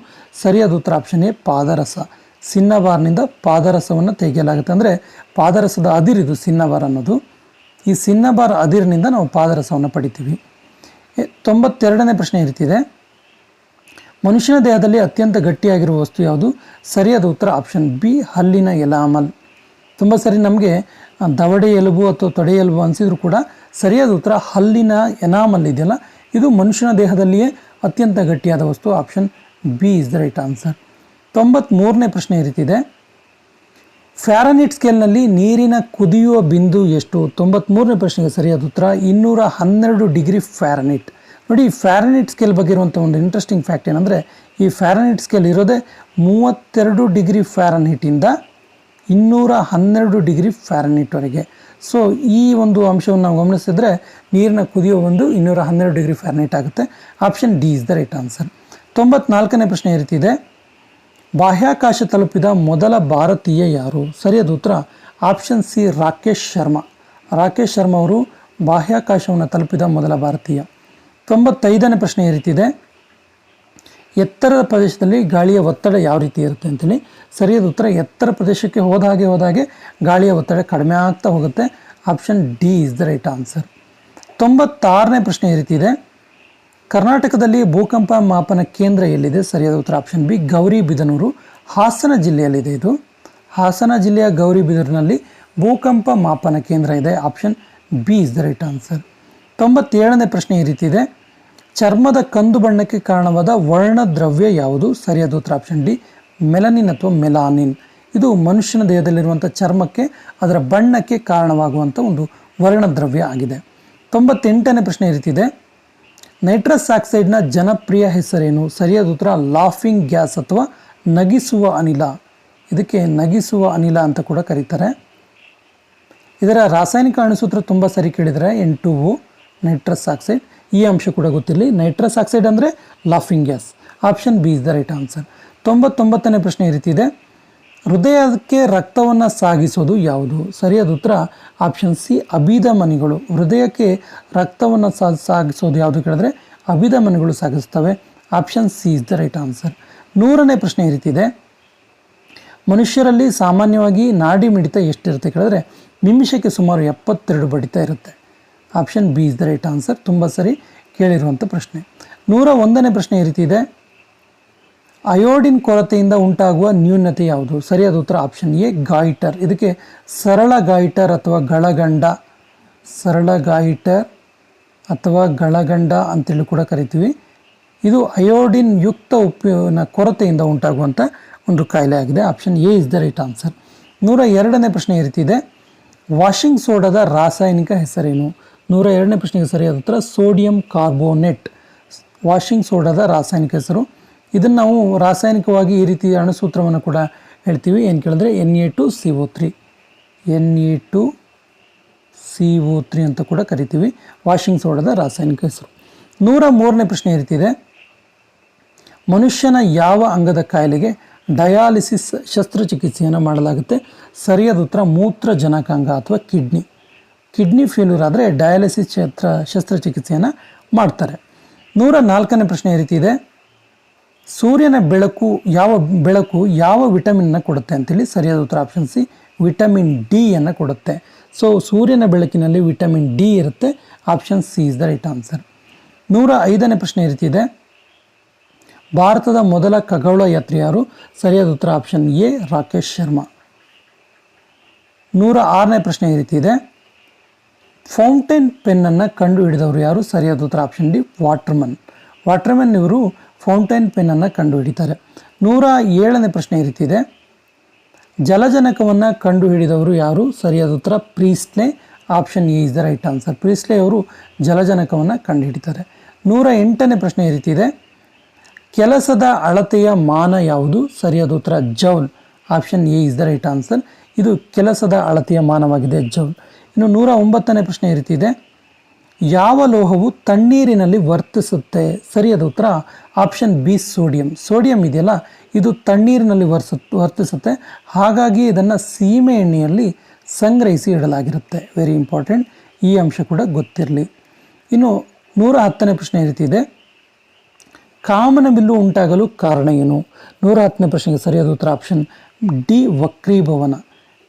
ಸರಿಯಾದ ಉತ್ತರ ಆಪ್ಷನ್ ಎ, ಪಾದರಸ. ಸಿನ್ನಬಾರ್ನಿಂದ ಪಾದರಸವನ್ನು ತೆಗೆಯಲಾಗುತ್ತೆ, ಅಂದರೆ ಪಾದರಸದ ಅದಿರಿದು ಸಿನ್ನಬಾರ್ ಅನ್ನೋದು. ಈ ಸಿನ್ನಬಾರ್ ಅದಿರಿನಿಂದ ನಾವು ಪಾದರಸವನ್ನು ಪಡಿತೀವಿ. 92ನೇ ಪ್ರಶ್ನೆ ಈ ರೀತಿ ಇದೆ, ಮನುಷ್ಯನ ದೇಹದಲ್ಲಿ ಅತ್ಯಂತ ಗಟ್ಟಿಯಾಗಿರುವ ವಸ್ತು ಯಾವುದು? ಸರಿಯಾದ ಉತ್ತರ ಆಪ್ಷನ್ ಬಿ, ಹಲ್ಲಿನ ಎಲಾಮಲ್. ತುಂಬ ಸರಿ ನಮಗೆ ದವಡೆ ಎಲುಬು ಅಥವಾ ತೊಡೆ ಎಲುಬು ಅನಿಸಿದ್ರು ಕೂಡ ಸರಿಯಾದ ಉತ್ತರ ಹಲ್ಲಿನ ಎನಾಮಲ್ ಇದೆಯಲ್ಲ, ಇದು ಮನುಷ್ಯನ ದೇಹದಲ್ಲಿಯೇ ಅತ್ಯಂತ ಗಟ್ಟಿಯಾದ ವಸ್ತು. Option B is the right answer. 93ನೇ ಪ್ರಶ್ನೆ ಈ ರೀತಿ ಇದೆ, ಫ್ಯಾರನೀಟ್ ಸ್ಕೇಲ್ನಲ್ಲಿ ನೀರಿನ ಕುದಿಯುವ ಬಿಂದು ಎಷ್ಟು? 93ನೇ ಪ್ರಶ್ನೆಗೆ ಸರಿಯಾದ ಉತ್ತರ 212 ಡಿಗ್ರಿ ಫ್ಯಾರನೀಟ್. ನೋಡಿ, ಈ ಫ್ಯಾರನೀಟ್ ಸ್ಕೇಲ್ ಬಗ್ಗೆ ಇರುವಂಥ ಒಂದು ಇಂಟ್ರೆಸ್ಟಿಂಗ್ ಫ್ಯಾಕ್ಟ್ ಏನಂದರೆ, ಈ ಫ್ಯಾರನೀಟ್ ಸ್ಕೇಲ್ ಇರೋದೇ 32 ಡಿಗ್ರಿ ಫ್ಯಾರನೀಟಿಂದ 212 ಡಿಗ್ರಿ ಫ್ಯಾರನೀಟ್ವರೆಗೆ. ಸೊ ಈ ಒಂದು ಅಂಶವನ್ನು ನಾವು ಗಮನಿಸಿದ್ರೆ ನೀರಿನ ಕುದಿಯೋ ಒಂದು 212 ಡಿಗ್ರಿ ಫ್ಯಾರನೀಟ್ ಆಗುತ್ತೆ. Option D is the right answer. 94ನೇ ಪ್ರಶ್ನೆ ಈ ರೀತಿ ಇದೆ, ಬಾಹ್ಯಾಕಾಶ ತಲುಪಿದ ಮೊದಲ ಭಾರತೀಯ ಯಾರು? ಸರಿಯಾದ ಉತ್ತರ ಆಪ್ಷನ್ ಸಿ, ರಾಕೇಶ್ ಶರ್ಮಾ. ರಾಕೇಶ್ ಶರ್ಮಾ ಅವರು ಬಾಹ್ಯಾಕಾಶವನ್ನು ತಲುಪಿದ ಮೊದಲ ಭಾರತೀಯ. 95ನೇ ಪ್ರಶ್ನೆ ಈ ರೀತಿ ಇದೆ, ಎತ್ತರದ ಪ್ರದೇಶದಲ್ಲಿ ಗಾಳಿಯ ಒತ್ತಡ ಯಾವ ರೀತಿ ಇರುತ್ತೆ ಅಂತೇಳಿ. ಸರಿಯಾದ ಉತ್ತರ ಎತ್ತರ ಪ್ರದೇಶಕ್ಕೆ ಹೋದ ಹಾಗೆ ಗಾಳಿಯ ಒತ್ತಡ ಕಡಿಮೆ ಆಗ್ತಾ ಹೋಗುತ್ತೆ. Option D is the right answer. 96ನೇ ಪ್ರಶ್ನೆ ಈ ರೀತಿ ಇದೆ. ಕರ್ನಾಟಕದಲ್ಲಿ ಭೂಕಂಪ ಮಾಪನ ಕೇಂದ್ರ ಎಲ್ಲಿದೆ? ಸರಿಯಾದ ಉತ್ತರ ಆಪ್ಷನ್ ಬಿ ಗೌರಿಬಿದನೂರು, ಹಾಸನ ಜಿಲ್ಲೆಯಲ್ಲಿದೆ. ಇದು ಹಾಸನ ಜಿಲ್ಲೆಯ ಗೌರಿಬಿದನೂರಿನಲ್ಲಿ ಭೂಕಂಪ ಮಾಪನ ಕೇಂದ್ರ ಇದೆ. Option B is the right answer. 97ನೇ ಪ್ರಶ್ನೆ ಈ ರೀತಿ ಇದೆ. ಚರ್ಮದ ಕಂದು ಬಣ್ಣಕ್ಕೆ ಕಾರಣವಾದ ವರ್ಣದ್ರವ್ಯ ಯಾವುದು? ಸರಿಯಾದ ಉತ್ತರ ಆಪ್ಷನ್ ಡಿ ಮೆಲನಿನ್ ಅಥವಾ ಮೆಲಾನಿನ್. ಇದು ಮನುಷ್ಯನ ದೇಹದಲ್ಲಿರುವಂಥ ಚರ್ಮಕ್ಕೆ ಅದರ ಬಣ್ಣಕ್ಕೆ ಕಾರಣವಾಗುವಂಥ ಒಂದು ವರ್ಣದ್ರವ್ಯ ಆಗಿದೆ. 98ನೇ ಪ್ರಶ್ನೆ ಈ ರೀತಿ ಇದೆ. ನೈಟ್ರಸ್ ಆಕ್ಸೈಡ್ನ ಜನಪ್ರಿಯ ಹೆಸರೇನು? ಸರಿಯಾದ ಉತ್ತರ ಲಾಫಿಂಗ್ ಗ್ಯಾಸ್ ಅಥವಾ ನಗಿಸುವ ಅನಿಲ. ಇದಕ್ಕೆ ನಗಿಸುವ ಅನಿಲ ಅಂತ ಕೂಡ ಕರೀತಾರೆ. ಇದರ ರಾಸಾಯನಿಕ ಅಣುಸೂತ್ರ ತುಂಬ ಸರಿ ಕೇಳಿದರೆ N2O ನೈಟ್ರಸ್ ಆಕ್ಸೈಡ್. ಈ ಅಂಶ ಕೂಡ ಗೊತ್ತಿರಲಿ. ನೈಟ್ರಸ್ ಆಕ್ಸೈಡ್ ಅಂದರೆ laughing gas. Option B is the right answer. 99ನೇ ಪ್ರಶ್ನೆ ಈ ರೀತಿ ಇದೆ. ಹೃದಯಕ್ಕೆ ರಕ್ತವನ್ನು ಸಾಗಿಸೋದು ಯಾವುದು? ಸರಿಯಾದ ಉತ್ತರ ಆಪ್ಷನ್ ಸಿ ಅಭಿಧಮನಿಗಳು. ಹೃದಯಕ್ಕೆ ರಕ್ತವನ್ನು ಸಾಗಿಸೋದು ಯಾವುದು ಕೇಳಿದ್ರೆ ಅಭಿಧಮನಿಗಳು ಸಾಗಿಸ್ತವೆ. Option C is the right answer. 100ನೇ ಪ್ರಶ್ನೆ ಈ ರೀತಿ ಇದೆ. ಮನುಷ್ಯರಲ್ಲಿ ಸಾಮಾನ್ಯವಾಗಿ ನಾಡಿ ಮಿಡಿತ ಎಷ್ಟಿರುತ್ತೆ ಕೇಳಿದ್ರೆ ನಿಮಿಷಕ್ಕೆ ಸುಮಾರು 72 ಬಡಿತ ಇರುತ್ತೆ. Option B is the right answer. ತುಂಬ ಸರಿ ಕೇಳಿರುವಂಥ ಪ್ರಶ್ನೆ. 101ನೇ ಪ್ರಶ್ನೆ ಈ ರೀತಿ ಇದೆ. ಅಯೋಡಿನ್ ಕೊರತೆಯಿಂದ ಉಂಟಾಗುವ ನ್ಯೂನತೆ ಯಾವುದು? ಸರಿಯಾದ ಉತ್ತರ ಆಪ್ಷನ್ ಎ ಗಾಯಿಟರ್. ಇದಕ್ಕೆ ಸರಳ ಗಾಯಿಟರ್ ಅಥವಾ ಗಳಗಂಡ ಅಂತೇಳಿ ಕೂಡ ಕರಿತೀವಿ. ಇದು ಅಯೋಡಿನ್ ಯುಕ್ತ ಉಪ್ಪಿನ ಕೊರತೆಯಿಂದ ಉಂಟಾಗುವಂಥ ಒಂದು ಕಾಯಿಲೆ ಆಗಿದೆ. Option A is the right answer. 102ನೇ ಪ್ರಶ್ನೆ ಈ ರೀತಿ ಇದೆ. ವಾಷಿಂಗ್ ಸೋಡಾದ ರಾಸಾಯನಿಕ ಹೆಸರೇನು? 102ನೇ ಪ್ರಶ್ನೆಗೆ ಸರಿಯಾದ ಉತ್ತರ ಸೋಡಿಯಂ ಕಾರ್ಬೋನೇಟ್. ವಾಷಿಂಗ್ ಸೋಡಾದ ರಾಸಾಯನಿಕ ಹೆಸರು. ಇದನ್ನು ನಾವು ರಾಸಾಯನಿಕವಾಗಿ ಈ ರೀತಿ ಅಣುಸೂತ್ರವನ್ನು ಕೂಡ ಹೇಳ್ತೀವಿ. ಏನು ಕೇಳಿದ್ರೆ Na2CO3 ಅಂತ ಕೂಡ ಕರಿತೀವಿ. ವಾಷಿಂಗ್ ಸೋಡಾದ ರಾಸಾಯನಿಕ ಹೆಸರು. 103ನೇ ಪ್ರಶ್ನೆ ಈ ರೀತಿ ಇದೆ. ಮನುಷ್ಯನ ಯಾವ ಅಂಗದ ಕಾಯಿಲೆಗೆ ಡಯಾಲಿಸಿಸ್ ಶಸ್ತ್ರಚಿಕಿತ್ಸೆಯನ್ನು ಮಾಡಲಾಗುತ್ತೆ? ಸರಿಯಾದ ಉತ್ತರ ಮೂತ್ರಜನಕಾಂಗ ಅಥವಾ ಕಿಡ್ನಿ ಫೇಲ್ಯೂರ್ ಆದರೆ ಡಯಾಲಿಸಿಸ್ ಶಸ್ತ್ರಚಿಕಿತ್ಸೆಯನ್ನು ಮಾಡ್ತಾರೆ. 104ನೇ ಪ್ರಶ್ನೆ ಈ ರೀತಿ ಇದೆ. ಸೂರ್ಯನ ಬೆಳಕು ಯಾವ ವಿಟಮಿನ್ನ ಕೊಡುತ್ತೆ ಅಂತೇಳಿ? ಸರಿಯಾದ ಉತ್ತರ ಆಪ್ಷನ್ ಸಿ ವಿಟಮಿನ್ ಡಿ ಅನ್ನು ಕೊಡುತ್ತೆ. ಸೊ ಸೂರ್ಯನ ಬೆಳಕಿನಲ್ಲಿ ವಿಟಮಿನ್ ಡಿ ಇರುತ್ತೆ. Option C is the right answer. 105ನೇ ಪ್ರಶ್ನೆ ಈ ರೀತಿ ಇದೆ. ಭಾರತದ ಮೊದಲ ಖಗೋಳ ಯಾತ್ರಿ ಯಾರು? ಸರಿಯಾದ ಉತ್ತರ ಆಪ್ಷನ್ ಎ ರಾಕೇಶ್ ಶರ್ಮಾ. 106ನೇ ಪ್ರಶ್ನೆ ಈ ರೀತಿ ಇದೆ. ಫೌಂಟೇನ್ ಪೆನ್ನನ್ನು ಕಂಡು ಹಿಡಿದವರು ಯಾರು? ಸರಿಯಾದ ಉತ್ತರ ಆಪ್ಷನ್ ಡಿ ವಾಟರ್ಮನ್ ಇವರು ಫೌಂಟೇನ್ ಪೆನ್ನನ್ನು ಕಂಡು ಹಿಡಿತಾರೆ. 107ನೇ ಪ್ರಶ್ನೆ ಈ ರೀತಿ ಇದೆ. ಜಲಜನಕವನ್ನು ಕಂಡು ಹಿಡಿದವರು ಯಾರು? ಸರಿಯಾದ ಉತ್ತರ Priestley. Option A is the right answer. Priestley ಅವರು ಜಲಜನಕವನ್ನು ಕಂಡು ಹಿಡಿತಾರೆ. 108ನೇ ಪ್ರಶ್ನೆ ಈ ರೀತಿ ಇದೆ. ಕೆಲಸದ ಅಳತೆಯ ಮಾನ ಯಾವುದು? ಸರಿಯಾದ ಉತ್ತರ joule. Option A is the right answer. ಇದು ಕೆಲಸದ ಅಳತೆಯ ಮಾನವಾಗಿದೆ ಜೌಲ್. ಇನ್ನು 109ನೇ ಪ್ರಶ್ನೆ ಈ ರೀತಿ ಇದೆ. ಯಾವ ಲೋಹವು ತಣ್ಣೀರಿನಲ್ಲಿ ವರ್ತಿಸುತ್ತೆ? ಸರಿಯಾದ ಉತ್ತರ ಆಪ್ಷನ್ ಬಿ ಸೋಡಿಯಂ ಇದೆಯಲ್ಲ, ಇದು ತಣ್ಣೀರಿನಲ್ಲಿ ವರ್ತಿಸುತ್ತೆ. ಹಾಗಾಗಿ ಇದನ್ನು ಸೀಮೆ ಎಣ್ಣೆಯಲ್ಲಿ ಸಂಗ್ರಹಿಸಿ ಇಡಲಾಗಿರುತ್ತೆ. Very important. ಈ ಅಂಶ ಕೂಡ ಗೊತ್ತಿರಲಿ. ಇನ್ನು 110ನೇ ಪ್ರಶ್ನೆ ಈ ರೀತಿ ಇದೆ. ಕಾಮನಬಿಲ್ಲು ಉಂಟಾಗಲು ಕಾರಣ ಏನು? 110ನೇ ಪ್ರಶ್ನೆಗೆ ಸರಿಯಾದ ಉತ್ತರ ಆಪ್ಷನ್ ಡಿ ವಕ್ರೀಭವನ.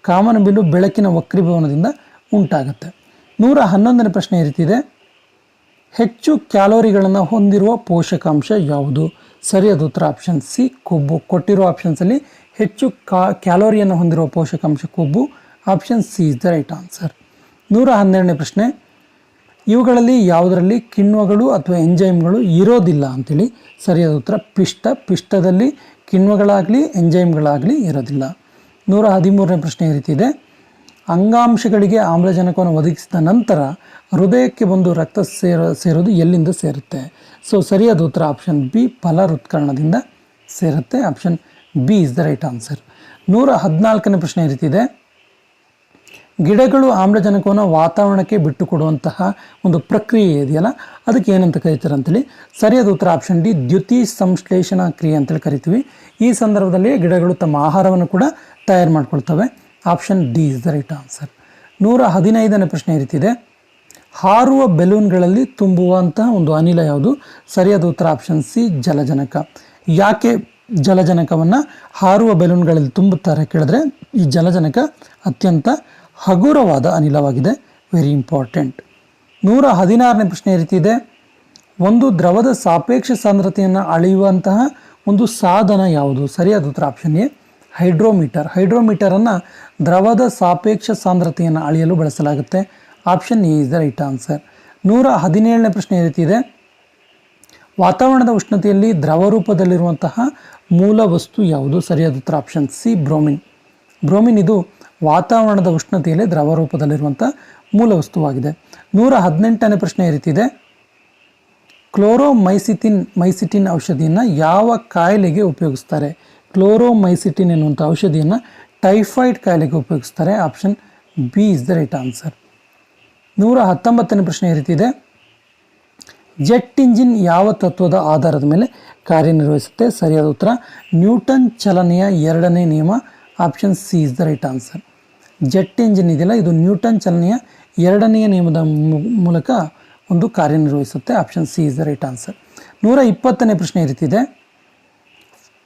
ಕಾಮನಬಿಲ್ಲು ಬೆಳಕಿನ ವಕ್ರೀಭವನದಿಂದ ಉಂಟಾಗುತ್ತೆ. 111ನೇ ಪ್ರಶ್ನೆ ಈ ರೀತಿ ಇದೆ. ಹೆಚ್ಚು ಕ್ಯಾಲೋರಿಗಳನ್ನು ಹೊಂದಿರುವ ಪೋಷಕಾಂಶ ಯಾವುದು? ಸರಿಯಾದ ಉತ್ತರ ಆಪ್ಷನ್ ಸಿ ಕೊಬ್ಬು. ಕೊಟ್ಟಿರೋ ಆಪ್ಷನ್ಸಲ್ಲಿ ಹೆಚ್ಚು ಕ್ಯಾಲೋರಿಯನ್ನು ಹೊಂದಿರುವ ಪೋಷಕಾಂಶ ಕೊಬ್ಬು. Option C is the right answer. 112ನೇ ಪ್ರಶ್ನೆ. ಇವುಗಳಲ್ಲಿ ಯಾವುದರಲ್ಲಿ ಕಿಣ್ವಗಳು ಅಥವಾ ಎಂಜೈಮ್ಗಳು ಇರೋದಿಲ್ಲ ಅಂತೇಳಿ? ಸರಿಯಾದ ಉತ್ತರ ಪಿಷ್ಟದಲ್ಲಿ ಕಿಣ್ವಗಳಾಗಲಿ ಎಂಜೈಮ್ಗಳಾಗಲಿ ಇರೋದಿಲ್ಲ. 113ನೇ ಪ್ರಶ್ನೆ ಈ ರೀತಿ ಇದೆ. ಅಂಗಾಂಶಗಳಿಗೆ ಆಮ್ಲಜನಕವನ್ನು ಒದಗಿಸಿದ ನಂತರ ಹೃದಯಕ್ಕೆ ಬಂದು ರಕ್ತ ಸೇರೋದು ಎಲ್ಲಿಂದ ಸೇರುತ್ತೆ? ಸೊ ಸರಿಯಾದ ಉತ್ತರ ಆಪ್ಷನ್ ಬಿ ಫಲ ಹೃತ್ಕರ್ಣದಿಂದ ಸೇರುತ್ತೆ. Option B is the right answer. 114ನೇ ಪ್ರಶ್ನೆ ಈ ರೀತಿ ಇದೆ. ಗಿಡಗಳು ಆಮ್ಲಜನಕವನ್ನು ವಾತಾವರಣಕ್ಕೆ ಬಿಟ್ಟು ಕೊಡುವಂತಹ ಒಂದು ಪ್ರಕ್ರಿಯೆ ಇದೆಯಲ್ಲ, ಅದಕ್ಕೆ ಏನಂತ ಕರೀತಾರೆ ಅಂತೇಳಿ? ಸರಿಯಾದ ಉತ್ತರ ಆಪ್ಷನ್ ಡಿ ದ್ಯುತಿ ಸಂಶ್ಲೇಷಣಾ ಕ್ರಿಯೆ ಅಂತೇಳಿ ಕರಿತೀವಿ. ಈ ಸಂದರ್ಭದಲ್ಲಿ ಗಿಡಗಳು ತಮ್ಮ ಆಹಾರವನ್ನು ಕೂಡ ತಯಾರು ಮಾಡ್ಕೊಳ್ತವೆ. Option D is the right answer. 115ನೇ ಪ್ರಶ್ನೆ ಈ ರೀತಿ ಇದೆ. ಹಾರುವ ಬೆಲೂನ್ಗಳಲ್ಲಿ ತುಂಬುವಂತಹ ಒಂದು ಅನಿಲ ಯಾವುದು? ಸರಿಯಾದ ಉತ್ತರ ಆಪ್ಷನ್ ಸಿ ಜಲಜನಕ. ಯಾಕೆ ಜಲಜನಕವನ್ನು ಹಾರುವ ಬೆಲೂನ್ಗಳಲ್ಲಿ ತುಂಬುತ್ತಾರೆ ಕೇಳಿದ್ರೆ ಈ ಜಲಜನಕ ಅತ್ಯಂತ ಹಗುರವಾದ ಅನಿಲವಾಗಿದೆ. Very important. 116ನೇ ಪ್ರಶ್ನೆ ಈ ರೀತಿ ಇದೆ. ಒಂದು ದ್ರವದ ಸಾಪೇಕ್ಷ ಸಾಂದ್ರತೆಯನ್ನು ಅಳೆಯುವಂತಹ ಒಂದು ಸಾಧನ ಯಾವುದು? ಸರಿಯಾದ ಉತ್ತರ ಆಪ್ಷನ್ ಎ ಹೈಡ್ರೋಮೀಟರ್. ಹೈಡ್ರೋಮೀಟರನ್ನು ದ್ರವದ ಸಾಪೇಕ್ಷ ಸಾಂದ್ರತೆಯನ್ನು ಅಳೆಯಲು ಬಳಸಲಾಗುತ್ತೆ. Option A is the right answer. 117ನೇ ಪ್ರಶ್ನೆ ಈ ರೀತಿ ಇದೆ. ವಾತಾವರಣದ ಉಷ್ಣತೆಯಲ್ಲಿ ದ್ರವ ರೂಪದಲ್ಲಿರುವಂತಹ ಮೂಲ ವಸ್ತು ಯಾವುದು? ಸರಿಯಾದ ಉತ್ತರ ಆಪ್ಷನ್ ಸಿ ಬ್ರೋಮಿನ್. ಬ್ರೋಮಿನ್ ಇದು ವಾತಾವರಣದ ಉಷ್ಣತೆಯಲ್ಲಿ ದ್ರವ ರೂಪದಲ್ಲಿರುವಂಥ ಮೂಲ ವಸ್ತುವಾಗಿದೆ. 118ನೇ ಪ್ರಶ್ನೆ ಈ ರೀತಿ ಇದೆ. ಕ್ಲೋರೋಮೈಸಿಟಿನ್ ಔಷಧಿಯನ್ನು ಯಾವ ಕಾಯಿಲೆಗೆ ಉಪಯೋಗಿಸ್ತಾರೆ? ಕ್ಲೋರೋಮೈಸಿಟಿನ್ ಎನ್ನುವಂಥ ಔಷಧಿಯನ್ನು ಟೈಫಾಯ್ಡ್ ಕಾಯಿಲೆಗೆ ಉಪಯೋಗಿಸ್ತಾರೆ. Option B is the right answer. 119ನೇ ಪ್ರಶ್ನೆ ಈ ರೀತಿ ಇದೆ. ಜೆಟ್ ಇಂಜಿನ್ ಯಾವ ತತ್ವದ ಆಧಾರದ ಮೇಲೆ ಕಾರ್ಯನಿರ್ವಹಿಸುತ್ತೆ? ಸರಿಯಾದ ಉತ್ತರ ನ್ಯೂಟನ್ ಚಲನೆಯ 2ನೇ ನಿಯಮ. Option C is the right answer. Jet engine ಇದೆಯಲ್ಲ, ಇದು ನ್ಯೂಟನ್ ಚಲನೆಯ 2ನೇ ನಿಯಮದ ಮೂಲಕ ಒಂದು ಕಾರ್ಯನಿರ್ವಹಿಸುತ್ತೆ. Option C is the right answer. 120ನೇ ಪ್ರಶ್ನೆ ಈ ರೀತಿ ಇದೆ.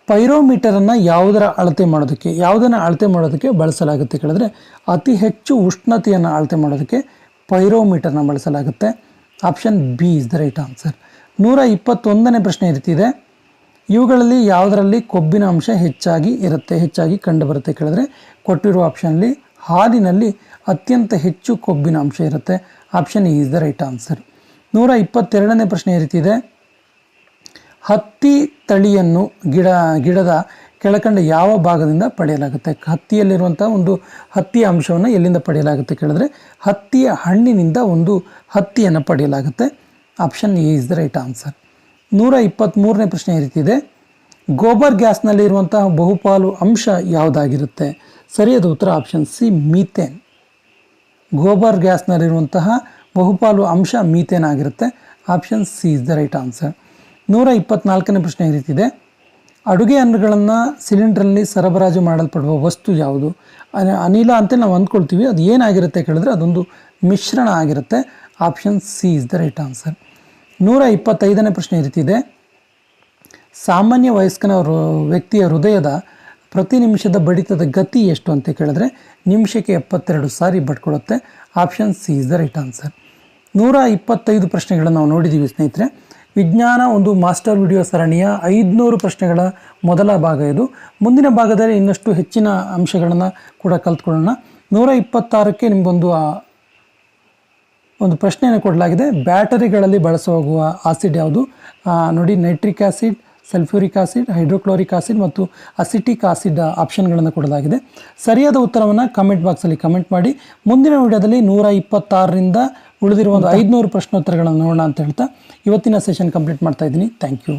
ಪೈರೋಮೀಟರನ್ನು ಯಾವುದನ್ನು ಅಳತೆ ಮಾಡೋದಕ್ಕೆ ಬಳಸಲಾಗುತ್ತೆ ಕೇಳಿದ್ರೆ ಅತಿ ಹೆಚ್ಚು ಉಷ್ಣತೆಯನ್ನು ಅಳತೆ ಮಾಡೋದಕ್ಕೆ ಪೈರೋಮೀಟರ್ನ ಬಳಸಲಾಗುತ್ತೆ. Option B is the right answer. 121ನೇ ಪ್ರಶ್ನೆ ಈ ರೀತಿ ಇದೆ. ಇವುಗಳಲ್ಲಿ ಯಾವುದರಲ್ಲಿ ಕೊಬ್ಬಿನ ಅಂಶ ಹೆಚ್ಚಾಗಿ ಕಂಡುಬರುತ್ತೆ ಕೇಳಿದ್ರೆ ಕೊಟ್ಟಿರುವ ಆಪ್ಷನ್ಲಿ ಹಾಲಿನಲ್ಲಿ ಅತ್ಯಂತ ಹೆಚ್ಚು ಕೊಬ್ಬಿನ ಅಂಶ ಇರುತ್ತೆ. Option E is the right answer. 122ನೇ ಪ್ರಶ್ನೆ ಈ ರೀತಿ ಇದೆ. ಹತ್ತಿ ತಳಿಯನ್ನು ಗಿಡದ ಕೆಳಕಂಡ ಯಾವ ಭಾಗದಿಂದ ಪಡೆಯಲಾಗುತ್ತೆ? ಹತ್ತಿಯಲ್ಲಿರುವಂಥ ಒಂದು ಹತ್ತಿಯ ಅಂಶವನ್ನು ಎಲ್ಲಿಂದ ಪಡೆಯಲಾಗುತ್ತೆ ಕೇಳಿದ್ರೆ ಹತ್ತಿಯ ಹಣ್ಣಿನಿಂದ ಒಂದು ಹತ್ತಿಯನ್ನು ಪಡೆಯಲಾಗುತ್ತೆ. Option A is the right answer. 123ನೇ ಪ್ರಶ್ನೆ ಈ ರೀತಿ ಇದೆ. ಗೋಬರ್ ಗ್ಯಾಸ್ನಲ್ಲಿರುವಂತಹ ಬಹುಪಾಲು ಅಂಶ ಯಾವುದಾಗಿರುತ್ತೆ? ಸರಿಯಾದ ಉತ್ತರ ಆಪ್ಷನ್ ಸಿ ಮೀಥೇನ್. ಗೋಬರ್ ಗ್ಯಾಸ್ನಲ್ಲಿರುವಂತಹ ಬಹುಪಾಲು ಅಂಶ ಮೀಥೇನ್ ಆಗಿರುತ್ತೆ. Option C is the right answer. 124ನೇ ಪ್ರಶ್ನೆ ಈ ರೀತಿ ಇದೆ. ಅಡುಗೆ ಅನಿಲಗಳನ್ನು ಸಿಲಿಂಡ್ರಲ್ಲಿ ಸರಬರಾಜು ಮಾಡಲ್ಪಡುವ ವಸ್ತು ಯಾವುದು? ಅನಿಲ ಅಂತ ನಾವು ಅಂದ್ಕೊಳ್ತೀವಿ, ಅದು ಏನಾಗಿರುತ್ತೆ ಕೇಳಿದ್ರೆ ಅದೊಂದು ಮಿಶ್ರಣ ಆಗಿರುತ್ತೆ. Option C is the right answer. 125ನೇ ಪ್ರಶ್ನೆ ಈ ರೀತಿ ಇದೆ. ಸಾಮಾನ್ಯ ವಯಸ್ಕನ ವ್ಯಕ್ತಿಯ ಹೃದಯದ ಪ್ರತಿ ನಿಮಿಷದ ಬಡಿತದ ಗತಿ ಎಷ್ಟು ಅಂತ ಕೇಳಿದ್ರೆ ನಿಮಿಷಕ್ಕೆ 72 ಸಾರಿ ಬಡ್ಕೊಡುತ್ತೆ. Option C is the right answer. 125 ಪ್ರಶ್ನೆಗಳನ್ನು ನಾವು ನೋಡಿದ್ದೀವಿ ಸ್ನೇಹಿತರೆ. ವಿಜ್ಞಾನ ಒಂದು ಮಾಸ್ಟರ್ ವಿಡಿಯೋ ಸರಣಿಯ 500 ಪ್ರಶ್ನೆಗಳ ಮೊದಲ ಭಾಗ ಇದು. ಮುಂದಿನ ಭಾಗದಲ್ಲಿ ಇನ್ನಷ್ಟು ಹೆಚ್ಚಿನ ಅಂಶಗಳನ್ನು ಕೂಡ ಕಲ್ತ್ಕೊಳ್ಳೋಣ. 126ಕ್ಕೆ ನಿಮಗೊಂದು ಪ್ರಶ್ನೆಯನ್ನು ಕೊಡಲಾಗಿದೆ. ಬ್ಯಾಟರಿಗಳಲ್ಲಿ ಬಳಸುವ ಆಸಿಡ್ ಯಾವುದು? ನೋಡಿ, nitric acid, sulphuric acid, hydrochloric acid ಮತ್ತು ಅಸಿಟಿಕ್ ಆಸಿಡ್ ಆಪ್ಷನ್ಗಳನ್ನು ಕೊಡಲಾಗಿದೆ. ಸರಿಯಾದ ಉತ್ತರವನ್ನು ಕಮೆಂಟ್ ಬಾಕ್ಸಲ್ಲಿ ಕಮೆಂಟ್ ಮಾಡಿ. ಮುಂದಿನ ವಿಡಿಯೋದಲ್ಲಿ 126ರಿಂದ ಉಳಿದಿರುವ 500 ಪ್ರಶ್ನೋತ್ತರಗಳನ್ನು ನೋಡೋಣ ಅಂತ ಹೇಳ್ತಾ ಇವತ್ತಿನ ಸೆಷನ್ ಕಂಪ್ಲೀಟ್ ಮಾಡ್ತಾ ಇದ್ದೀನಿ. Thank you.